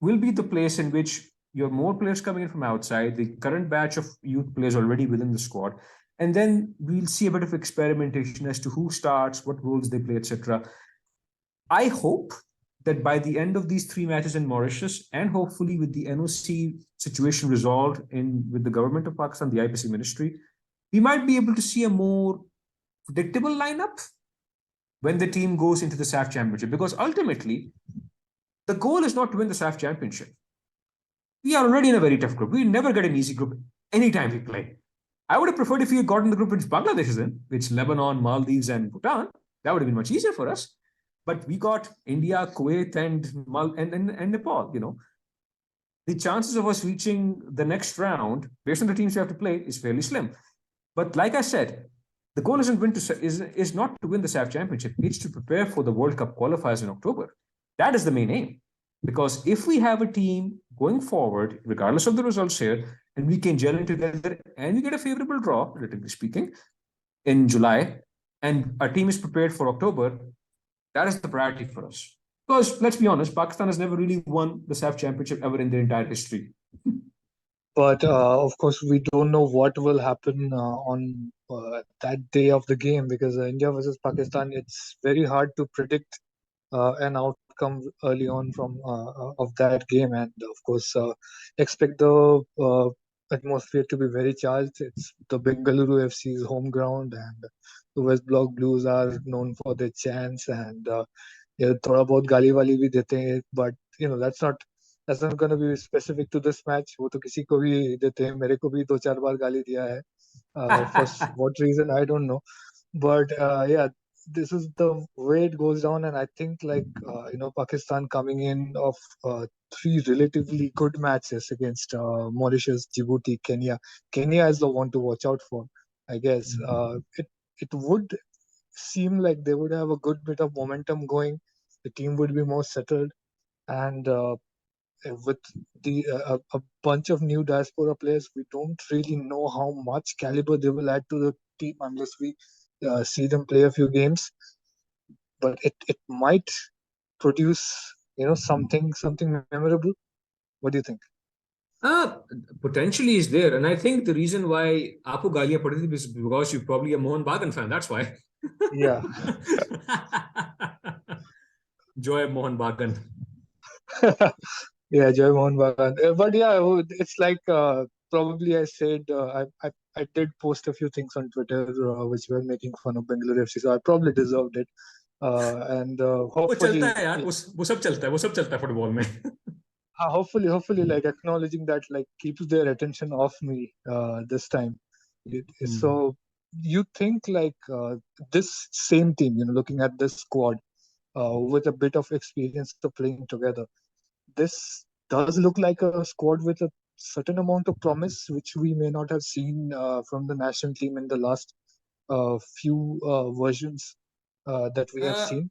will be the place in which you have more players coming in from outside, the current batch of youth players already within the squad. And then we'll see a bit of experimentation as to who starts, what roles they play, etc. I hope that by the end of these 3 matches in Mauritius, and hopefully with the NOC situation resolved with the government of Pakistan, the IPC ministry, we might be able to see a more predictable lineup when the team goes into the SAFF Championship. Because ultimately, the goal is not to win the SAFF Championship. We are already in a very tough group. We never get an easy group. anytime we play. I would have preferred if we had gotten the group which Bangladesh is in, which Lebanon, Maldives, and Bhutan. That would have been much easier for us. But we got India, Kuwait, and Nepal. The chances of us reaching the next round, based on the teams we have to play, is fairly slim. But like I said, the goal is not to win the SAFF Championship. It's to prepare for the World Cup qualifiers in October. That is the main aim. Because if we have a team going forward, regardless of the results here, and we can gel in together and we get a favorable draw, relatively speaking, in July, and our team is prepared for October, that is the priority for us. Because let's be honest, Pakistan has never really won the SAFF Championship ever in their entire history. But of course, we don't know what will happen on that day of the game, because India versus Pakistan, it's very hard to predict an outcome early on from of that game, and of course, expect the atmosphere to be very charged. It's the Bengaluru FC's home ground, and the West Block Blues are known for their chants, and yeah, थोड़ा बहुत गाली वाली भी देते हैं, but that's not going to be specific to this match. वो तो किसी को भी देते हैं, मेरे को भी 2-4 बार गाली दिया है. For what reason I don't know, but yeah, this is the way it goes down, and I think Pakistan coming in of 3 relatively good matches against Mauritius, Djibouti, Kenya. Kenya is the one to watch out for, I guess. It would seem like they would have a good bit of momentum going. The team would be more settled, and with a bunch of new diaspora players, we don't really know how much caliber they will add to the team unless we see them play a few games. But it might produce something memorable. What do you think? Potentially is there, and I think the reason why Apu Galia Paditi is because you probably a Mohan Bagan fan. That's why. Yeah. Joy Mohan Bagan. Yeah, Joy Mohan Bagan. But yeah, it's like probably I said I did post a few things on Twitter which were making fun of Bengaluru FC, so I probably deserved it. And hopefully, वो चलता है यार, वो सब चलता है football में. hopefully, like acknowledging that like keeps their attention off me this time. So you think like this same team, looking at this squad with a bit of experience of playing together, this does look like a squad with a certain amount of promise, which we may not have seen from the national team in the last few versions that we have seen.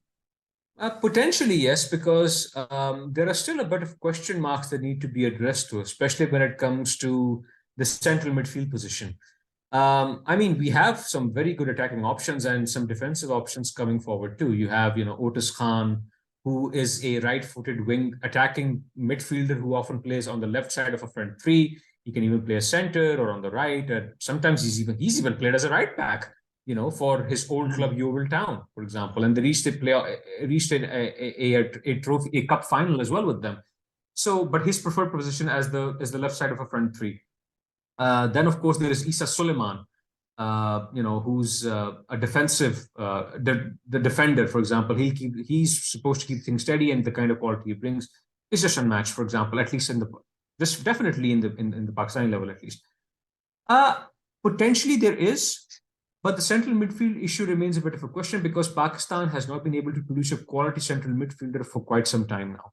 Potentially, yes, because there are still a bit of question marks that need to be addressed to, especially when it comes to the central midfield position. I mean, we have some very good attacking options and some defensive options coming forward too. You have, Otis Khan, who is a right-footed wing attacking midfielder who often plays on the left side of a front three. He can even play a center or on the right. Sometimes he's even played as a right back, for his old club Yeovil Town, for example, and they reached a trophy, a cup final as well with them. So, but his preferred position as the left side of a front three. Then, of course, there is Isa Suleiman, who's a defensive, the defender, for example. He's supposed to keep things steady, and the kind of quality he brings is just unmatched, for example, at least definitely in the Pakistani level, at least. Potentially there is, but the central midfield issue remains a bit of a question because Pakistan has not been able to produce a quality central midfielder for quite some time now.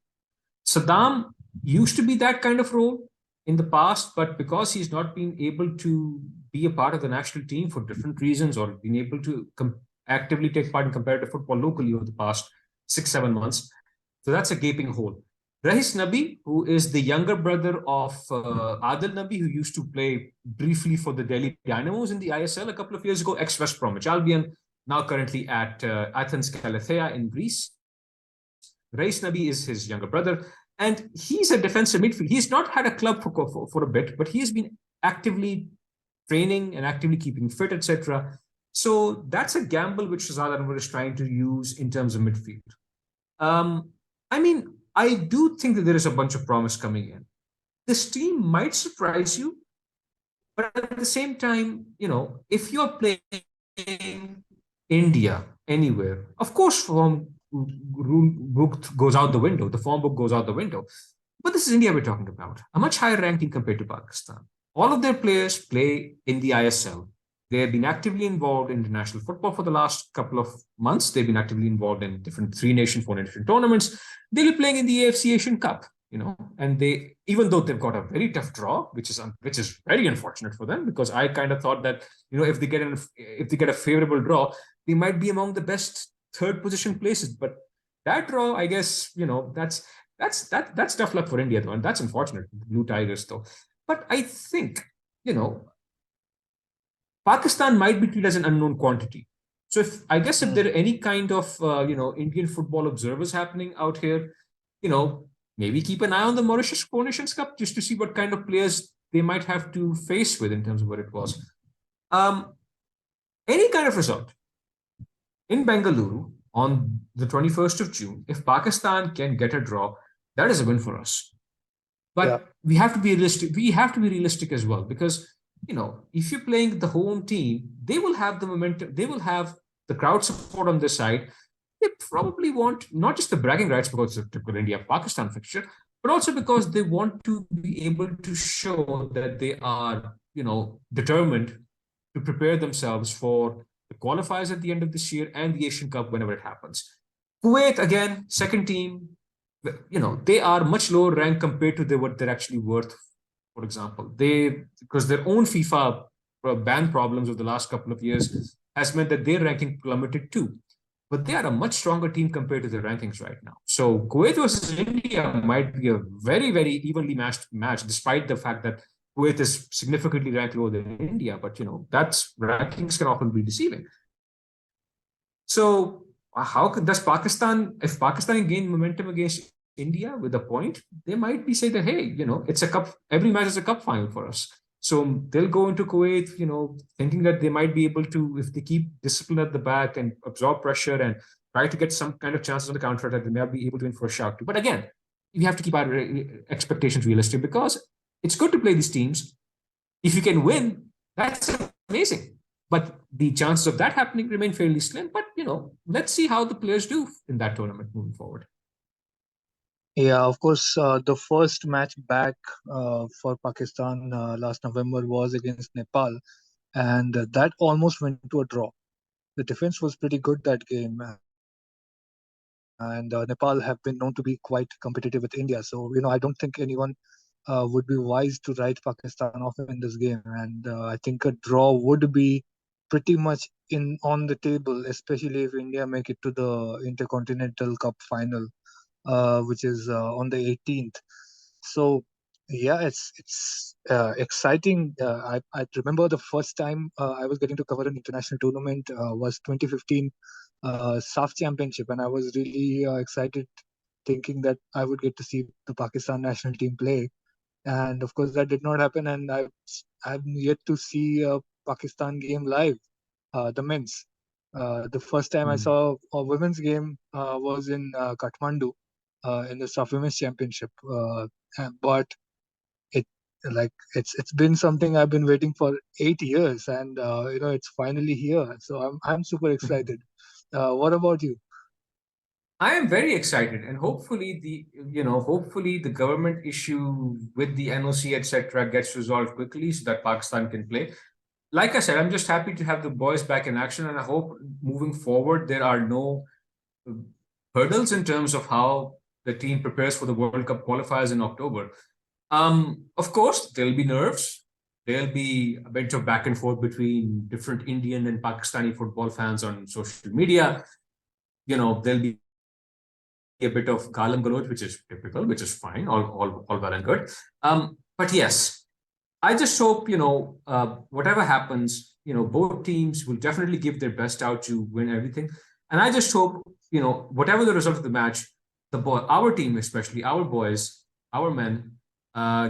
Saddam used to be that kind of role in the past, but because he's not been able to be a part of the national team for different reasons or been able to actively take part in competitive football locally over the past 6-7 months, so that's a gaping hole. Rahis Nabi, who is the younger brother of Adil Nabi, who used to play briefly for the Delhi Dynamos in the ISL a couple of years ago, ex-West Bromwich Albion, now currently at Athens Kalathea in Greece. Rahis Nabi is his younger brother, and he's a defensive midfield. He's not had a club for a bit, but he has been actively training and actively keeping fit, etc. So that's a gamble which Shahzad Anwar is trying to use in terms of midfield. I mean, I do think that there is a bunch of promise coming in. This team might surprise you, but at the same time, if you're playing India anywhere, of course, form book goes out the window. The form book goes out the window. But this is India we're talking about, a much higher ranking compared to Pakistan. all of their players play in the ISL. They have been actively involved in international football for the last couple of months. They've been actively involved in different 3-nation, 4-nation tournaments. They'll be playing in the AFC Asian Cup, and they, even though they've got a very tough draw, which is very unfortunate for them, because I kind of thought that, if they get a favorable draw, they might be among the best third position places. But that draw, I guess, that's tough luck for India though, and that's unfortunate. Blue Tigers though. But I think, Pakistan might be treated as an unknown quantity. So if there are any kind of Indian football observers happening out here, maybe keep an eye on the Mauritius Four Nations Cup just to see what kind of players they might have to face with in terms of what it was. Any kind of result in Bengaluru on the 21st of June, if Pakistan can get a draw, that is a win for us. But we have to be realistic. We have to be realistic as well, because if you're playing the home team, they will have the momentum. They will have the crowd support on their side. They probably want not just the bragging rights because of typical India-Pakistan fixture, but also because they want to be able to show that they are, determined to prepare themselves for the qualifiers at the end of this year and the Asian Cup whenever it happens. Kuwait, again, second team, they are much lower ranked compared to what they're actually worth. For example, because their own FIFA ban problems of the last couple of years has meant that their ranking plummeted too. But they are a much stronger team compared to their rankings right now. So Kuwait versus India might be a very, very evenly matched match, despite the fact that Kuwait is significantly ranked lower than India. But that's rankings can often be deceiving. So how does Pakistan, if Pakistan gain momentum against India with a point, they might be saying that, hey, it's a cup, every match is a cup final for us. So they'll go into Kuwait, thinking that they might be able to, if they keep discipline at the back and absorb pressure and try to get some kind of chances on the counter attack, they may be able to win for a shout too. But again, we have to keep our expectations realistic, because it's good to play these teams. If you can win, that's amazing. But the chances of that happening remain fairly slim. But, let's see how the players do in that tournament moving forward. Yeah, of course, the first match back for Pakistan last November was against Nepal, and that almost went to a draw. The defense was pretty good that game, and Nepal have been known to be quite competitive with India. So, I don't think anyone would be wise to write Pakistan off in this game. And I think a draw would be pretty much on the table, especially if India make it to the Intercontinental Cup final, which is on the 18th. So yeah, it's exciting. I remember the first time I was getting to cover an international tournament was 2015 SAFF Championship, and I was really excited, thinking that I would get to see the Pakistan national team play. And of course, that did not happen, and I've yet to see a Pakistan game live, the men's. The first time I saw a women's game was in Kathmandu in the SAFF Women's Championship. But it's been something I've been waiting for 8 years, and it's finally here. So I'm super excited. What about you? I am very excited, and hopefully the government issue with the NOC etc. gets resolved quickly so that Pakistan can play. Like I said, I'm just happy to have the boys back in action, and I hope moving forward there are no hurdles in terms of how the team prepares for the World Cup qualifiers in October. Of course, there'll be nerves. There'll be a bit of back and forth between different Indian and Pakistani football fans on social media. There'll be a bit of galam galoch, which is typical, which is fine, all well and good. But yes, I just hope, whatever happens, both teams will definitely give their best out to win everything. And I just hope, whatever the result of the match, our team, especially our boys, our men,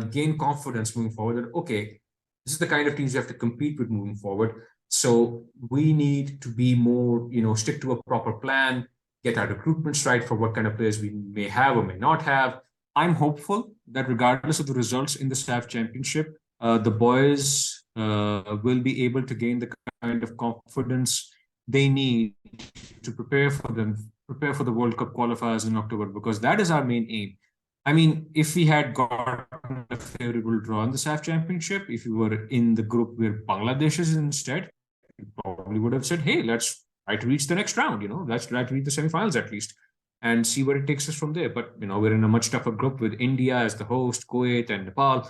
gain confidence moving forward that, okay, this is the kind of teams you have to compete with moving forward. So we need to be more, stick to a proper plan, get our recruitments right for what kind of players we may have or may not have. I'm hopeful that regardless of the results in the SAFF Championship, the boys will be able to gain the kind of confidence they need to prepare for the World Cup qualifiers in October, because that is our main aim. I mean, if we had gotten a favorable draw in the SAFF Championship, if we were in the group where Bangladesh is instead, we probably would have said, hey, let's try to reach the next round, let's try to reach the semifinals at least and see where it takes us from there. But, we're in a much tougher group with India as the host, Kuwait and Nepal.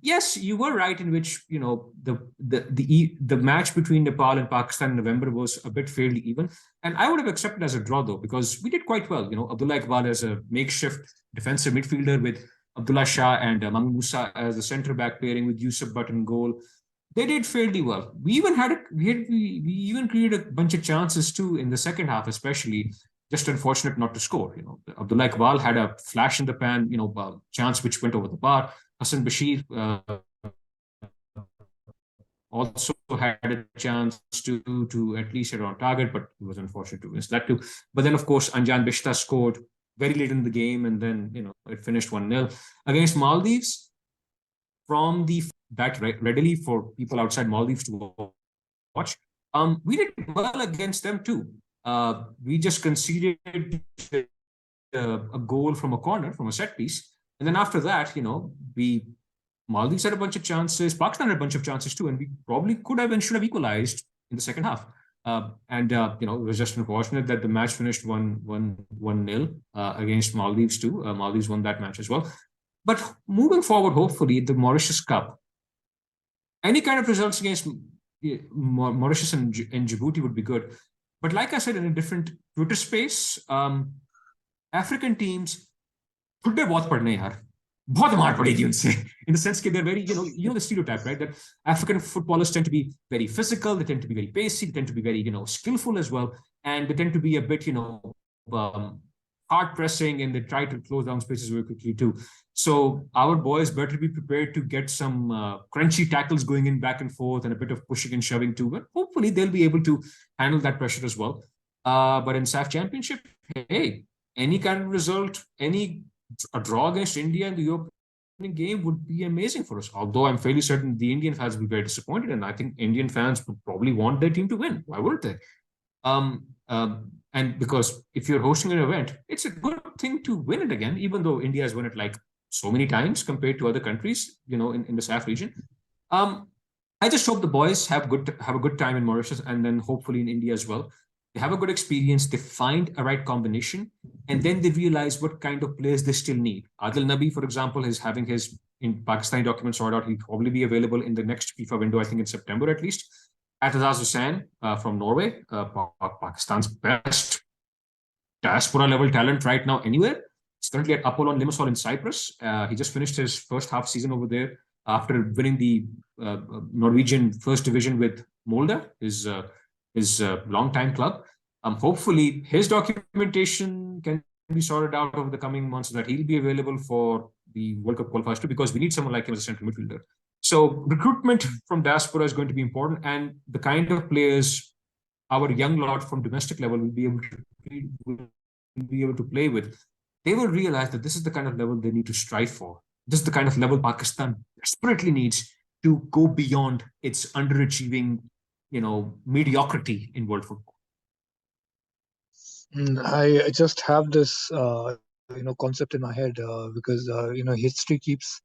Yes, you were right in which the match between Nepal and Pakistan in November was a bit fairly even, and I would have accepted as a draw though because we did quite well. Abdullah Iqbal as a makeshift defensive midfielder with Abdullah Shah and Mahmoud Musa as the centre back pairing with Yusuf Butt in goal. They did fairly well. We even we even created a bunch of chances too in the second half, especially. Just unfortunate not to score. Abdullah Iqbal had a flash in the pan, chance which went over the bar. Hassan Bashir also had a chance to at least hit on target, but it was unfortunate to miss that too. But then, of course, Anjan Bishta scored very late in the game, and then it finished 1-0 against Maldives. From that readily for people outside Maldives to watch. We did well against them too. We just conceded a goal from a corner, from a set piece, and then after that, Maldives had a bunch of chances, Pakistan had a bunch of chances too, and we probably could have and should have equalized in the second half. It was just unfortunate that the match finished 1-0 against Maldives too. Maldives won that match as well. But moving forward, hopefully, the Mauritius Cup, any kind of results against Mauritius and Djibouti would be good. But like I said, in a different Twitter space, African teams, थोड़े बहुत पढ़ने यार बहुत मार पड़ेगी उनसे in the sense that they're very the stereotype, right, that African footballers tend to be very physical, they tend to be very pacey, they tend to be very skillful as well, and they tend to be a bit hard pressing, and they try to close down spaces very quickly too. So our boys better be prepared to get some crunchy tackles going in back and forth and a bit of pushing and shoving too, but hopefully they'll be able to handle that pressure as well. But in SAFF Championship, hey, any kind of result, a draw against India in the opening game would be amazing for us. Although I'm fairly certain the Indian fans will be very disappointed, and I think Indian fans would probably want their team to win. Why wouldn't they? And because if you're hosting an event, it's a good thing to win it again, even though India has won it like so many times compared to other countries, in the SAFF region. I just hope the boys have a good time in Mauritius, and then hopefully in India as well. They have a good experience, they find a right combination, and then they realize what kind of players they still need. Adil Nabi, for example, is having his in Pakistani documents sorted out. He'll probably be available in the next FIFA window, I think in September at least. Atazaz Hussain from Norway, Pakistan's best diaspora level talent right now anywhere. He's currently at Apollon Limassol in Cyprus. He just finished his first half season over there after winning the Norwegian first division with Molde, his long-time club. Hopefully his documentation can be sorted out over the coming months so that he'll be available for the World Cup qualifiers too, because we need someone like him as a central midfielder. So recruitment from diaspora is going to be important, and the kind of players our young lot from domestic level will be able to play with. They will realize that this is the kind of level they need to strive for. This is the kind of level Pakistan desperately needs to go beyond its underachieving, mediocrity in world football. I just have this concept in my head because history keeps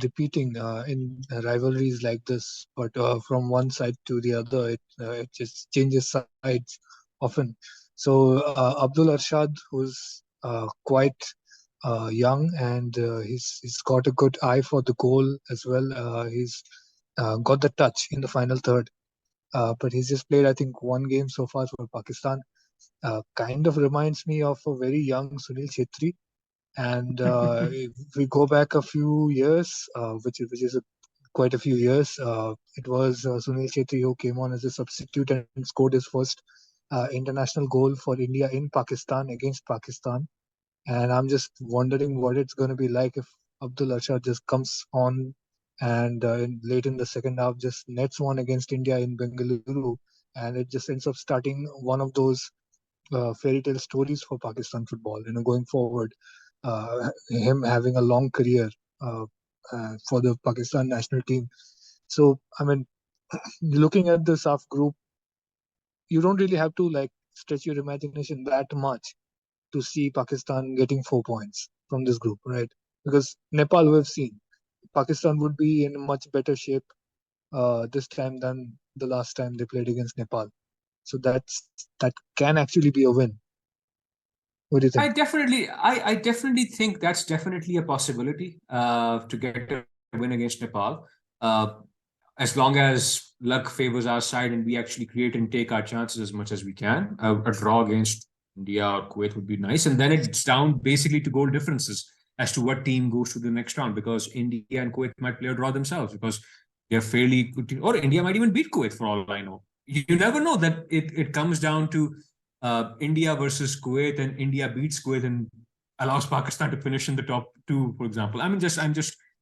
repeating in rivalries like this, but from one side to the other, it just changes sides often. So Abdul Arshad, who's quite young, and he's got a good eye for the goal as well. He's got the touch in the final third, but he's just played, I think, one game so far for Pakistan. Kind of reminds me of a very young Sunil Chhetri. And if we go back a few years, which is quite a few years, it was Sunil Chhetri who came on as a substitute and scored his first international goal for India in Pakistan against Pakistan. And I'm just wondering what it's going to be like if Abdul Arshad just comes on and late in the second half just nets one against India in Bengaluru, and it just ends up starting one of those fairy tale stories for Pakistan football, going forward. Him having a long career for the Pakistan national team. So, I mean, looking at the SAFF group, you don't really have to stretch your imagination that much to see Pakistan getting 4 points. from this group, right? Because Nepal, we've seen, Pakistan would be in much better shape this time than the last time they played against Nepal. So that can actually be a win. What do you think? I definitely think that's definitely a possibility to get a win against Nepal. Uh, as long as luck favors our side and we actually create and take our chances as much as we can. A draw against India or Kuwait would be nice. And then it's down basically to goal differences as to what team goes to the next round, because India and Kuwait might play a draw themselves because they're fairly good team, or India might even beat Kuwait for all I know. You never know. That it comes down to India versus Kuwait, and India beats Kuwait and allows Pakistan to finish in the top two, for example. I'm just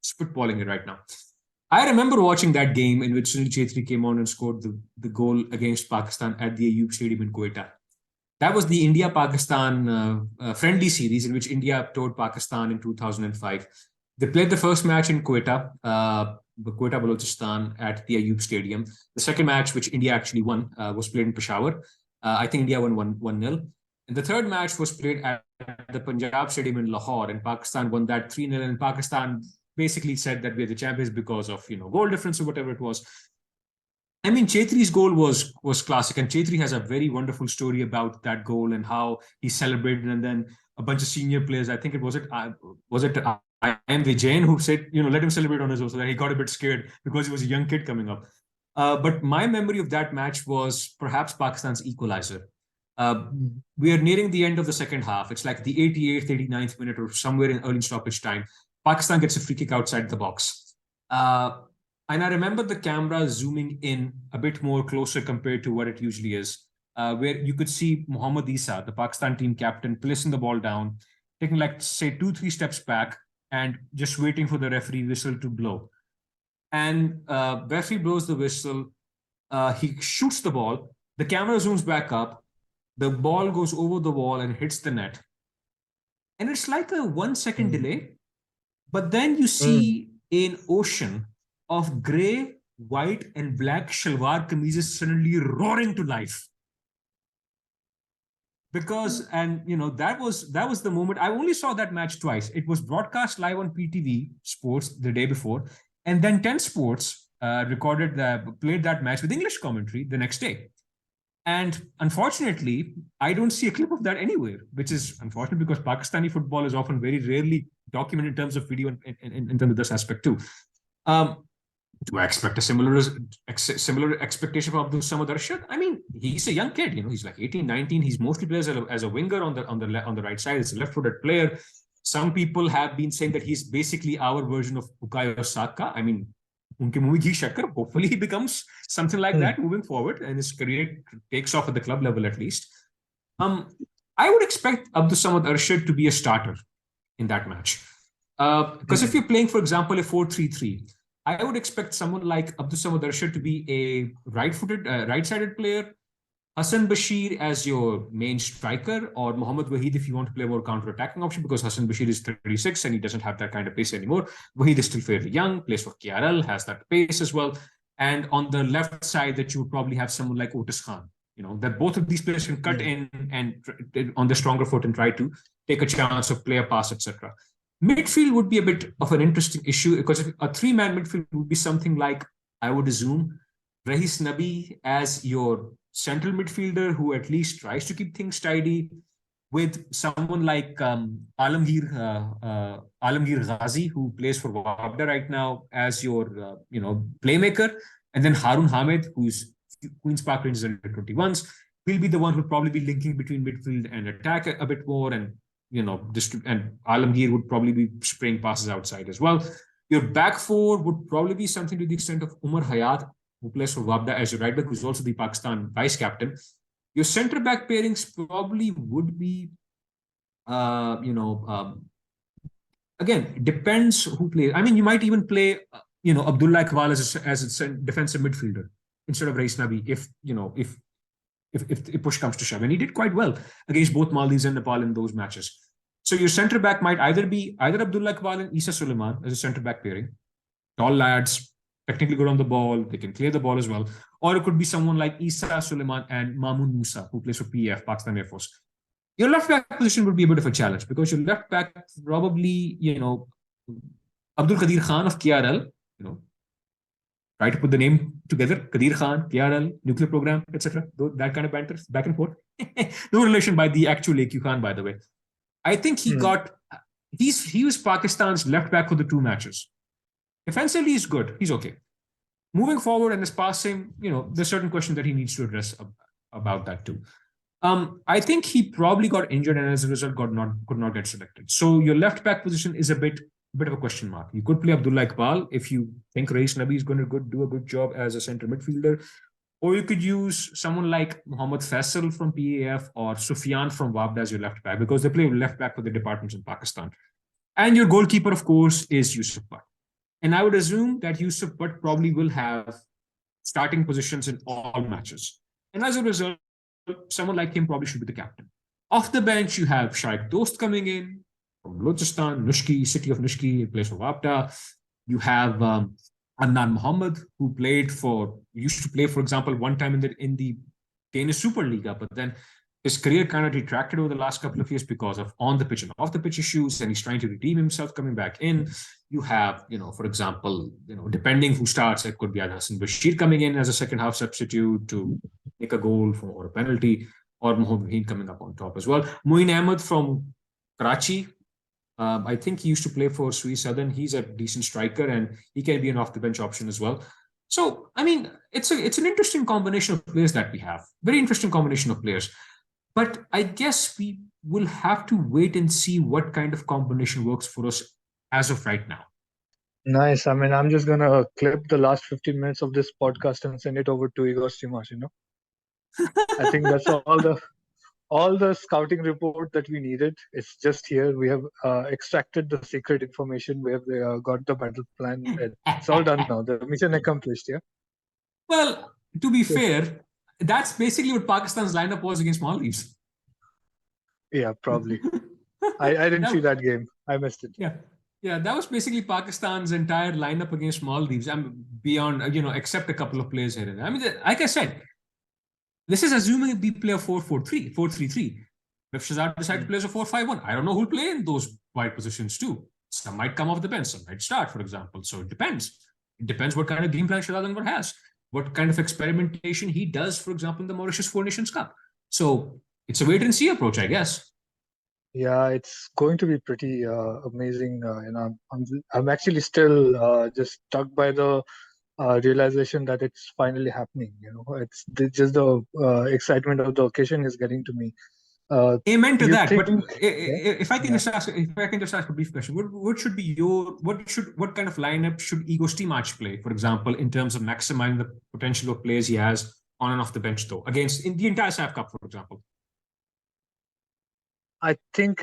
spitballing it right now. I remember watching that game in which Sunil Chhetri came on and scored the goal against Pakistan at the Ayub Stadium in Quetta. That was the India-Pakistan friendly series in which India toured Pakistan in 2005. They played the first match in Quetta, Quetta, Balochistan at the Ayub Stadium. The second match, which India actually won, was played in Peshawar. I think India won 1-0. And the third match was played at the Punjab Stadium in Lahore, and Pakistan won that 3-0. And Pakistan basically said that we're the champions because of goal difference or whatever it was. I mean, Chetri's goal was classic, and Chetri has a very wonderful story about that goal and how he celebrated, and then a bunch of senior players. I think it was I am Vijayan who said let him celebrate on his own, so that he got a bit scared because he was a young kid coming up. But my memory of that match was perhaps Pakistan's equalizer. We are nearing the end of the second half. It's like the 88th, 89th minute or somewhere in early stoppage time. Pakistan gets a free kick outside the box. And I remember the camera zooming in a bit more closer compared to what it usually is, where you could see Mohammad Isa, the Pakistan team captain, placing the ball down, taking say 2-3 steps back and just waiting for the referee whistle to blow. And referee blows the whistle. He shoots the ball. The camera zooms back up. The ball goes over the wall and hits the net. And it's like a 1 second delay. But then you see an ocean of grey, white, and black shalwar kameezes suddenly roaring to life. Because, that was the moment. I only saw that match twice. It was broadcast live on PTV Sports the day before, and then 10 Sports played that match with English commentary the next day. And unfortunately, I don't see a clip of that anywhere, which is unfortunate because Pakistani football is often very rarely documented in terms of video and in terms of this aspect too. Do I expect a similar expectation from Abdul Samad Arshad? I mean, he's a young kid. He's like 18, 19. He's mostly plays as a winger on the right side. It's a left-footed player. Some people have been saying that he's basically our version of Bukayo Saka. I mean, hopefully he becomes something like that moving forward, and his career takes off at the club level at least. I would expect Abdul Samad Arshad to be a starter in that match. Because if you're playing, for example, a 4-3-3, I would expect someone like Abdul Samad Arshad to be a right-sided player, Hassan Bashir as your main striker, or Mohammad Waheed if you want to play a more counter-attacking option, because Hassan Bashir is 36 and he doesn't have that kind of pace anymore. Waheed is still fairly young, plays for KRL, has that pace as well. And on the left side, that you would probably have someone like Otis Khan. That both of these players can cut in and on the stronger foot and try to take a chance of play a pass, etc. Midfield would be a bit of an interesting issue, because if a three-man midfield would be something like, I would assume, Rahis Nabi as your central midfielder who at least tries to keep things tidy, with someone like Alamgir Ghazi, who plays for Wabda right now, as your playmaker, and then Harun Hamid, who's Queen's Park Rangers under 21s, will be the one who'll probably be linking between midfield and attack a bit more, and and Alamgir would probably be spraying passes outside as well. Your back four would probably be something to the extent of Umar Hayat, who plays for Wabda as your right back, who's also the Pakistan vice captain. Your centre back pairings probably would be, again, it depends who plays. I mean, you might even play, Abdullah Iqbal as a defensive midfielder instead of Rais Nabi, if push comes to shove. And he did quite well against both Maldives and Nepal in those matches. So your centre back might either be Abdullah Iqbal and Isa Suleiman as a centre back pairing. Tall lads, technically good on the ball, they can clear the ball as well. Or it could be someone like Isa Suleiman and Mamoon Musa, who plays for PF, Pakistan Air Force. Your left back position would be a bit of a challenge because your left back probably, Abdul Qadir Khan of KRL, try to put the name together, Qadir Khan, KRL, nuclear program, etc. That kind of banter, back and forth. No relation by the actual AQ Khan, by the way. I think he was Pakistan's left back for the 2 matches. Defensively, he's good. He's okay. Moving forward and his passing, there's certain questions that he needs to address about that too. I think he probably got injured and as a result could not get selected. So your left back position is a bit of a question mark. You could play Abdullah Iqbal if you think Rais Nabi is going to do a good job as a centre midfielder, or you could use someone like Mohammad Faisal from PAF or Sufyan from Wabda as your left back because they play left back for the departments in Pakistan. And your goalkeeper, of course, is Yusuf Butt. And I would assume that Yusuf Butt probably will have starting positions in all matches. And as a result, someone like him probably should be the captain. Off the bench, you have Shaikh Dost coming in from Balochistan, Nushki, city of Nushki, plays for Wabda. You have Adnan Muhammad, who used to play, for example, one time in the Danish Superliga, but then his career kind of retracted over the last couple of years because of on the pitch and off the pitch issues, and he's trying to redeem himself coming back in. You have, for example, depending who starts, it could be Ali Ahsan Bashir coming in as a second half substitute to make a goal or a penalty, or Mohamed Maheen coming up on top as well. Moeen Ahmed from Karachi, I think he used to play for Sui Southern. He's a decent striker and he can be an off the bench option as well. So, I mean, it's an interesting combination of players that we have. Very interesting combination of players. But I guess we will have to wait and see what kind of combination works for us as of right now. Nice. I mean, I'm just going to clip the last 15 minutes of this podcast and send it over to Igor Stimac, I think that's all the scouting report that we needed. It's just here. We have extracted the secret information. We have got the battle plan. It's all done now. The mission accomplished, yeah? Well, to be fair, that's basically what Pakistan's lineup was against Maldives. Yeah, probably. I didn't see that game. I missed it. Yeah, that was basically Pakistan's entire lineup against Maldives. Beyond, except a couple of players here and there. I mean, like I said, this is assuming we play a 4-4-3, 4-3-3. If Shazad decides to play as a 4-5-1, I don't know who'll play in those wide positions too. Some might come off the bench, some might start, for example. So it depends. It depends what kind of game plan Shazad Anwar has, what kind of experimentation he does, for example, in the Mauritius Four Nations Cup. So it's a wait and see approach, I guess. Yeah, it's going to be pretty amazing. I'm actually still just stuck by the realization that it's finally happening. It's just the excitement of the occasion is getting to me. Amen to that. But if I can just ask a brief question, what kind of lineup should Igor Stimac play, for example, in terms of maximizing the potential of players he has on and off the bench, though, against in the entire SAFF Cup, for example? I think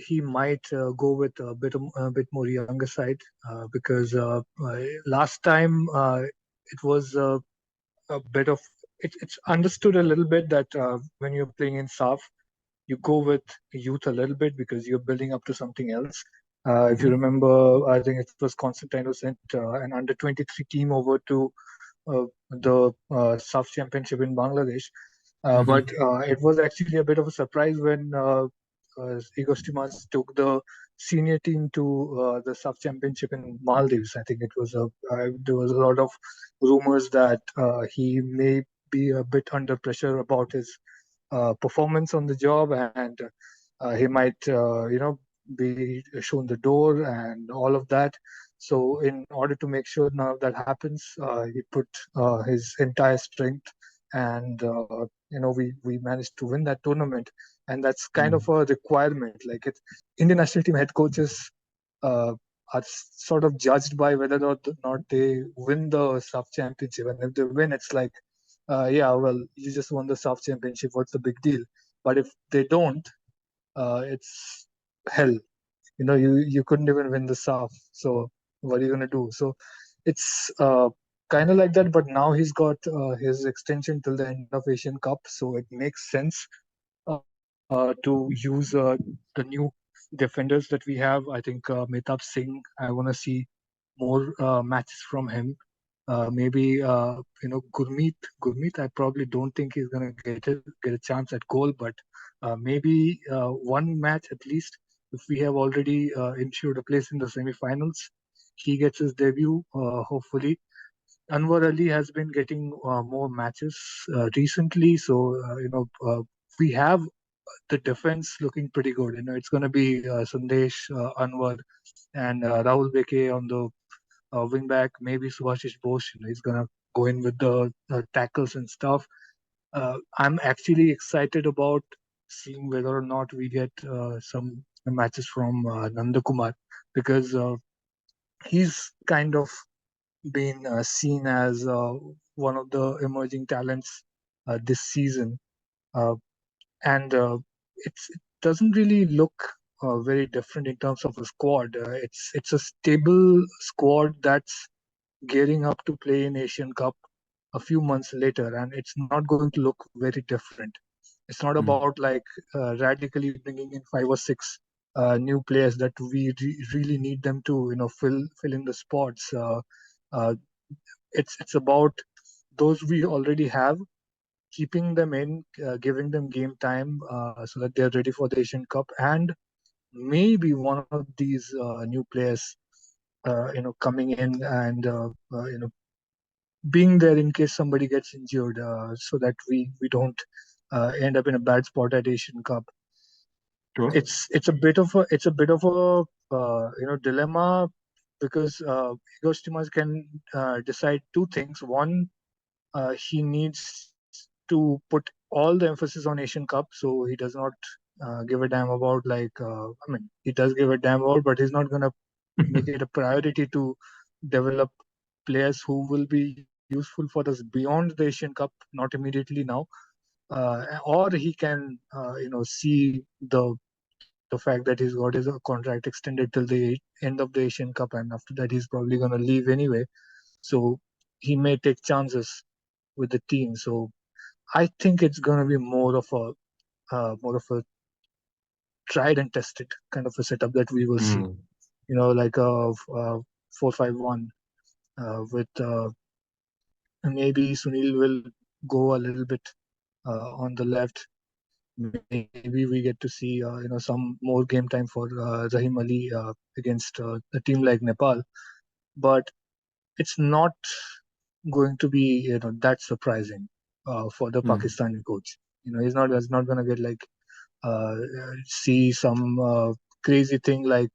he might go with a bit more younger side because last time it was a bit of it's understood a little bit that when you're playing in SAFF, you go with youth a little bit because you're building up to something else. If you remember, I think it was Constantine who sent an under-23 team over to the SAFF Championship in Bangladesh. But it was actually a bit of a surprise when Igor Stimac took the senior team to the SAFF Championship in Maldives. I think it was there was a lot of rumors that he may be a bit under pressure about his performance on the job, and he might be shown the door and all of that. So in order to make sure none of that happens, he put his entire strength, and we managed to win that tournament. And that's kind of a requirement. Like Indian national team head coaches are sort of judged by whether or not they win the SAFF Championship. And if they win, it's like, well, you just won the SAFF Championship. What's the big deal? But if they don't, it's hell. You couldn't even win the SAFF. So what are you going to do? So it's kind of like that. But now he's got his extension till the end of Asian Cup. So it makes sense to use the new defenders that we have. I think Mehtab Singh, I want to see more matches from him. Maybe Gurmeet. I probably don't think he's gonna get a chance at goal, but maybe one match at least. If we have already ensured a place in the semi-finals, he gets his debut. Hopefully, Anwar Ali has been getting more matches recently, so we have the defense looking pretty good. It's going to be Sandesh, Anwar, and Rahul Beke on the wing back. Maybe Subhashish Bose. He's going to go in with the tackles and stuff. I'm actually excited about seeing whether or not we get some matches from Nandakumar, because he's kind of been seen as one of the emerging talents this season, uh, and it doesn't really look very different in terms of a squad. It's a stable squad that's gearing up to play in Asian Cup a few months later, and it's not going to look very different. It's not about like radically bringing in five or six new players that we really need them to fill in the spots. Uh, it's about those we already have, keeping them in, giving them game time so that they're ready for the Asian Cup, and maybe one of these new players, coming in and being there in case somebody gets injured, so that we don't end up in a bad spot at Asian Cup. Sure. It's a bit of a dilemma, because Igor Stimas can decide two things. One, he needs to put all the emphasis on Asian Cup, so he does not give a damn about he does give a damn about, but he's not gonna make it a priority to develop players who will be useful for us beyond the Asian Cup, not immediately now. Or he can, see the fact that he's got his contract extended till the end of the Asian Cup, and after that he's probably gonna leave anyway. So he may take chances with the team. So I think it's going to be more of a tried and tested kind of a setup that we will see. Like a 4-5-1 with maybe Sunil will go a little bit on the left. Maybe we get to see some more game time for Rahim Ali against a team like Nepal, but it's not going to be that surprising for the Pakistani coach. He's not going to get like see some crazy thing like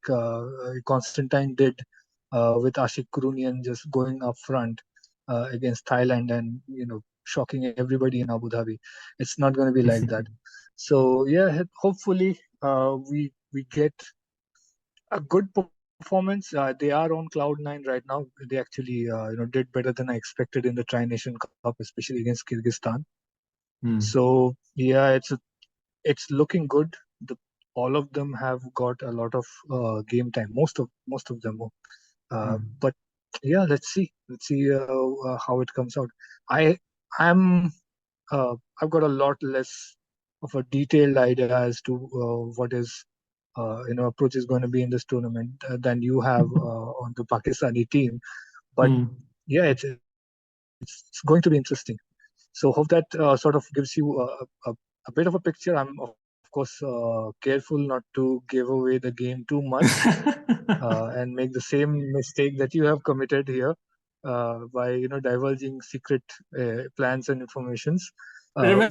Constantine did with Ashik Kurunian, just going up front against Thailand and shocking everybody in Abu Dhabi. It's not going to be like that. So yeah, hopefully we get a good performance. They are on cloud nine right now. They actually did better than I expected in the Tri Nation Cup, especially against Kyrgyzstan. So yeah, it's looking good. All of them have got a lot of game time. Most of them. But yeah, let's see how it comes out. I I'm I've got a lot less of a detailed idea as to what is approach is going to be in this tournament than you have on the Pakistani team. But yeah, it's going to be interesting. So hope that sort of gives you a bit of a picture. I'm of course careful not to give away the game too much and make the same mistake that you have committed here by divulging secret plans and informations.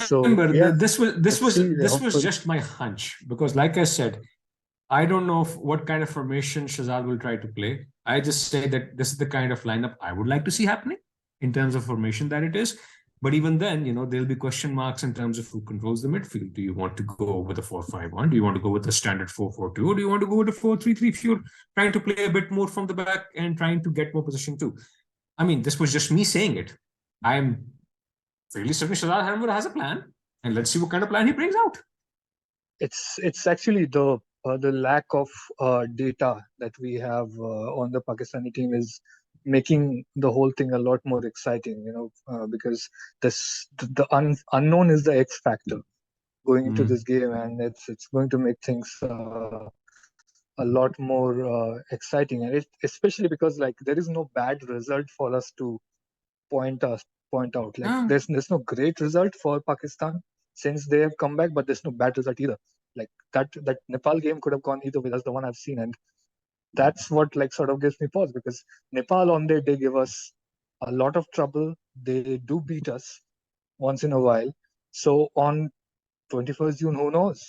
So Remember, yeah, this let's was see. this was Hopefully, just my hunch, because, like I said, I don't know what kind of formation Shazad will try to play. I just say that this is the kind of lineup I would like to see happening in terms of formation that it is. But even then, there'll be question marks in terms of who controls the midfield. Do you want to go with a 4-5-1? Do you want to go with a standard 4-4-2? Or do you want to go with a 4-3-3 if you're trying to play a bit more from the back and trying to get more position too? I mean, this was just me saying it. I'm fairly certain Shazad Hammer has a plan, and let's see what kind of plan he brings out. it's actually the lack of data that we have on the Pakistani team is making the whole thing a lot more exciting. Because the unknown is the X factor going into this game, and it's going to make things a lot more exciting, and especially because like there is no bad result for us to point out. Like Ah, there's no great result for Pakistan since they have come back, but there's no bad result either. Like that Nepal game could have gone either way. That's the one I've seen, and that's what like sort of gives me pause, because Nepal on their day give us a lot of trouble. They do beat us once in a while. So on 21st June, who knows?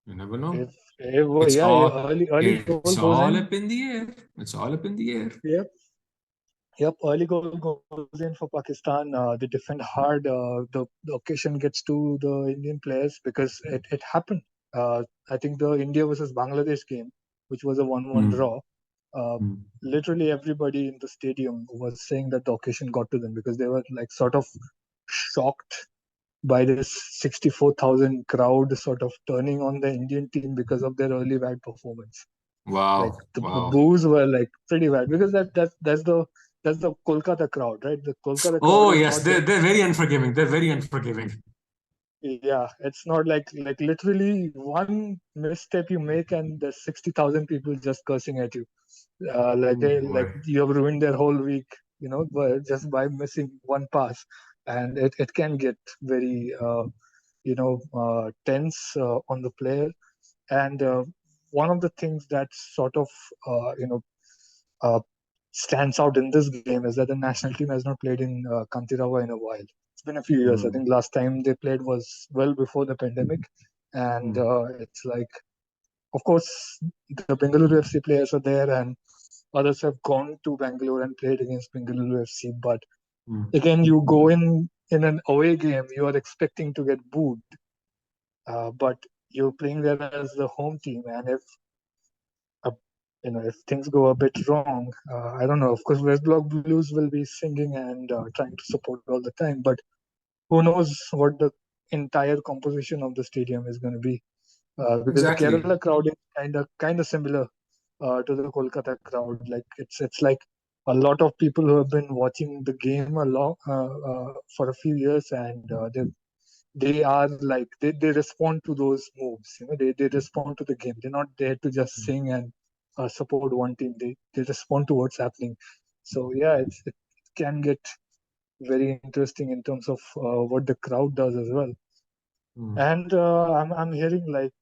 you never know. If It's yeah, all early goal it's goes all in. up in the air. It's all up in the air. Yep. Yep, early goal goes in for Pakistan. They defend hard. The occasion gets to the Indian players because it happened. I think the India versus Bangladesh game, which was a 1-1 Mm. draw, Mm. literally everybody in the stadium was saying that the occasion got to them because they were like sort of shocked by this 64,000 crowd sort of turning on the Indian team because of their early bad performance. Like Wow. the Wow. boos were like pretty bad because that's the Kolkata crowd, right? The Kolkata crowd Oh is yes, not the they're very unforgiving. They're very unforgiving. yeah. It's not like literally one misstep you make and there's 60,000 people just cursing at you. Oh Like boy. you have ruined their whole week, just by missing one pass, and it can get very tense on the player. And one of the things that sort of uh, stands out in this game is that the national team has not played in Kantirava in a while. It's been a few years. I Mm. think last time they played was well before the pandemic, and Mm. it's like, of course, the Bengaluru FC players are there, and others have gone to Bangalore and played against Bengaluru FC. But Mm. again, you go in an away game, you are expecting to get booed, but you're playing there as the home team, and uh, if things go a bit wrong, I don't know. Of course, West Block Blues will be singing and trying to support all the time, but who knows what the entire composition of the stadium is going to be? Because the Exactly. Kerala crowd is kind of similar to the Kolkata crowd. Like it's like a lot of people who have been watching the game for a few years, and they are like they respond to those moves. They respond to the game. They're not there to just sing and support one team. They respond to what's happening. So yeah, it can get very interesting in terms of what the crowd does as well. Mm. And I'm hearing like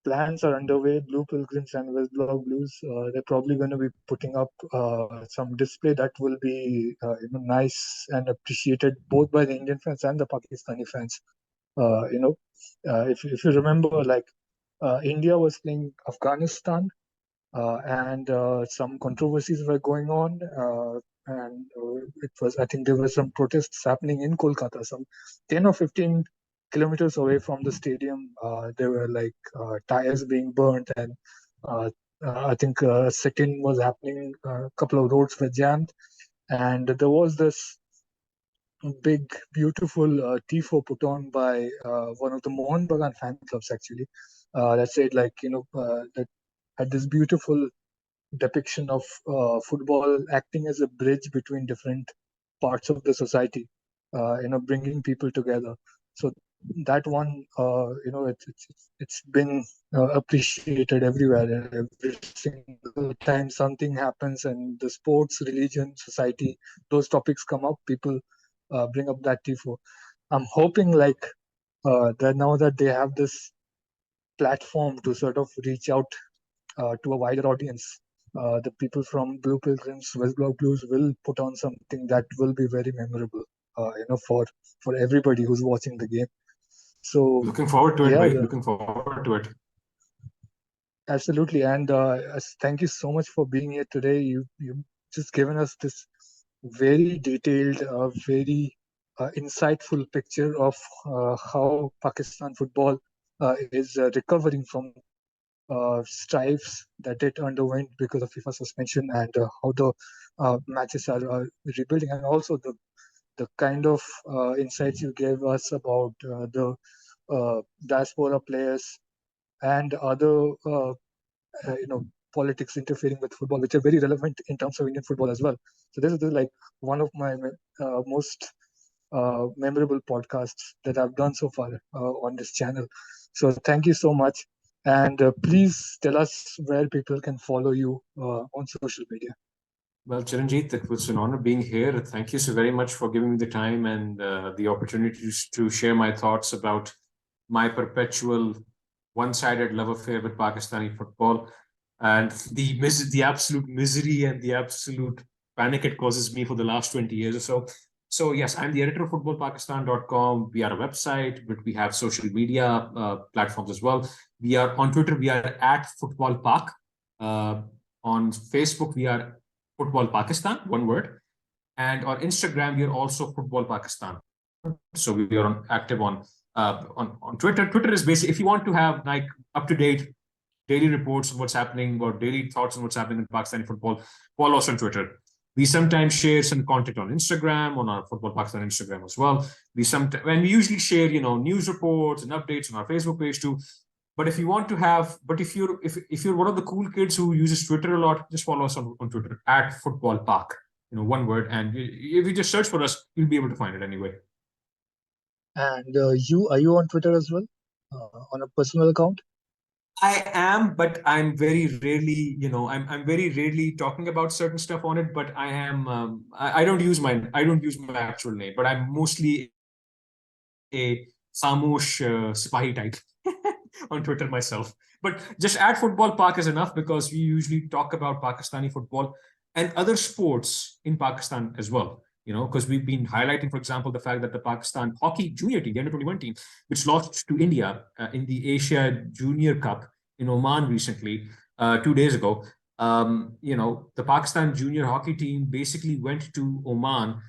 plans are underway. Blue Pilgrims and West Block Blues. They're probably going to be putting up some display that will be nice and appreciated both by the Indian fans and the Pakistani fans. If you remember, like India was playing Afghanistan, and some controversies were going on, and it was, I think there were some protests happening in Kolkata, some 10 or 15 kilometers away from the stadium. There were like tires being burnt, and uh, I think a sit-in was happening. A couple of roads were jammed, and there was this big, beautiful tifo put on by one of the Mohan Bagan fan clubs, actually. That said, like, that had this beautiful depiction of football acting as a bridge between different parts of the society, bringing people together. So that one, it's been appreciated everywhere. Every single time something happens and the sports, religion, society, those topics come up, people bring up that tifo. I'm hoping like that now that they have this platform to sort of reach out to a wider audience. The people from Blue Pilgrims, West Block Blues will put on something that will be very memorable, for everybody who's watching the game. So Looking forward to it, yeah, bhai. Looking forward to it. absolutely. And thank you so much for being here today. You just given us this very detailed, very insightful picture of how Pakistan football is recovering from strifes that it underwent because of FIFA suspension, and how the matches are rebuilding, and also the kind of insights you gave us about the diaspora players and other politics interfering with football, which are very relevant in terms of Indian football as well. So this is like one of my most memorable podcasts that I've done so far on this channel. So thank you so much. And please tell us where people can follow you on social media. Well, Chiranjit, it was an honor being here. Thank you so very much for giving me the time and the opportunity to share my thoughts about my perpetual one-sided love affair with Pakistani football and the absolute misery and the absolute panic it causes me for the last 20 years or so. So yes, I'm the editor of footballpakistan.com. We are a website, but we have social media platforms as well. We are on Twitter. We are at Football Pak. On Facebook, we are Football Pakistan, one word. And on Instagram, we are also Football Pakistan. So we are active on Twitter. Twitter is basically, if you want to have like up to date daily reports of what's happening or daily thoughts on what's happening in Pakistani football, follow us on Twitter. We sometimes share some content on Instagram, on our Football Pakistan Instagram as well. We usually share, news reports and updates on our Facebook page too. But if you want to have, but if you're one of the cool kids who uses Twitter a lot, just follow us on Twitter at Football Park. One word, and if you just search for us, you'll be able to find it anyway. And are you on Twitter as well, on a personal account? I am, but I'm very rarely, I'm very rarely talking about certain stuff on it. But I am, I don't use my actual name, but I'm mostly a Samosh Sipahi type on Twitter myself. But just at Football Park is enough because we usually talk about Pakistani football and other sports in Pakistan as well. Because we've been highlighting, for example, the fact that the Pakistan hockey junior team, the under 21 team, which lost to India in the Asia Junior Cup in Oman recently, 2 days ago. The Pakistan junior hockey team basically went to Oman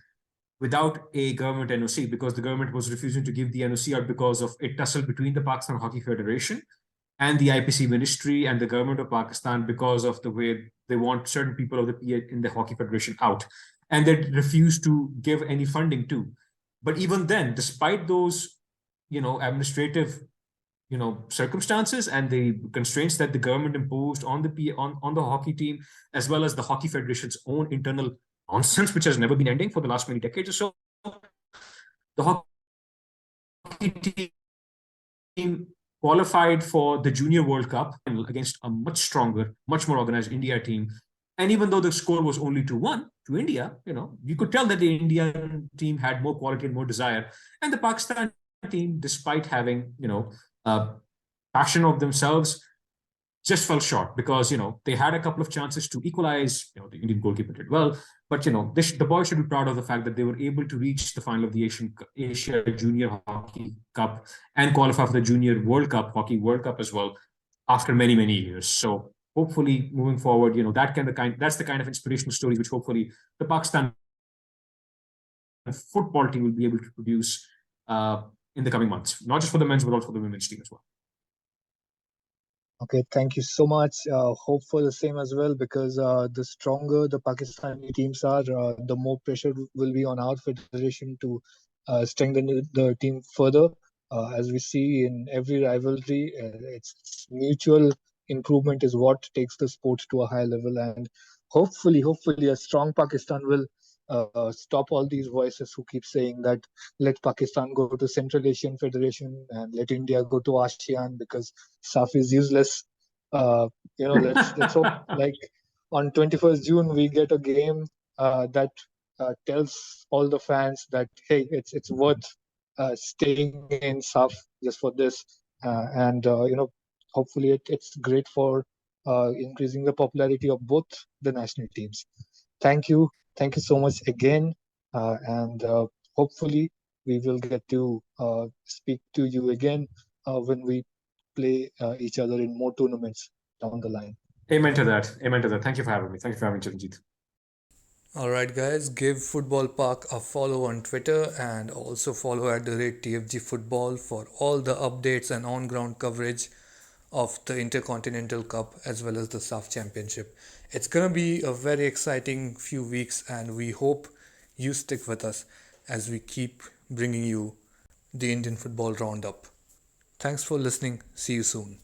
without a government NOC because the government was refusing to give the NOC out because of a tussle between the Pakistan Hockey Federation and the IPC ministry and the government of Pakistan because of the way they want certain people of the PA in the Hockey Federation out. And they refused to give any funding to. But even then, despite those, administrative, circumstances and the constraints that the government imposed on the hockey team, as well as the Hockey Federation's own internal nonsense, which has never been ending for the last many decades or so, the hockey team qualified for the Junior World Cup against a much stronger, much more organized India team. And even though the score was only 2-1 to India, you could tell that the Indian team had more quality and more desire. And the Pakistan team, despite having, passion of themselves, just fell short because they had a couple of chances to equalize. The Indian goalkeeper did well, but the boys should be proud of the fact that they were able to reach the final of the Asia Junior Hockey Cup and qualify for the Junior World Cup, Hockey World Cup as well, after many years. So hopefully, moving forward, that's the kind of inspirational stories which hopefully the Pakistan football team will be able to produce in the coming months, not just for the men's but also for the women's team as well. Okay, thank you so much. Hope for the same as well, because the stronger the Pakistani teams are, the more pressure will be on our federation to strengthen the team further. As we see in every rivalry, it's mutual improvement is what takes the sport to a high level. And hopefully, a strong Pakistan will stop all these voices who keep saying that let Pakistan go to Central Asian Federation and let India go to ASEAN because SAFF is useless. Let's hope like on 21st June we get a game that tells all the fans that hey, it's worth staying in SAFF just for this, and hopefully it's great for increasing the popularity of both the national teams. Thank you so much again, and hopefully we will get to speak to you again when we play each other in more tournaments down the line. Amen to that. Thank you for having me. Thank you for having me, Chiranjit. Alright, guys, give Football Park a follow on Twitter and also follow at the rate TFG Football for all the updates and on ground coverage of the Intercontinental Cup as well as the SAFF Championship. It's gonna be a very exciting few weeks, and we hope you stick with us as we keep bringing you the Indian Football Roundup. Thanks for listening. See you soon.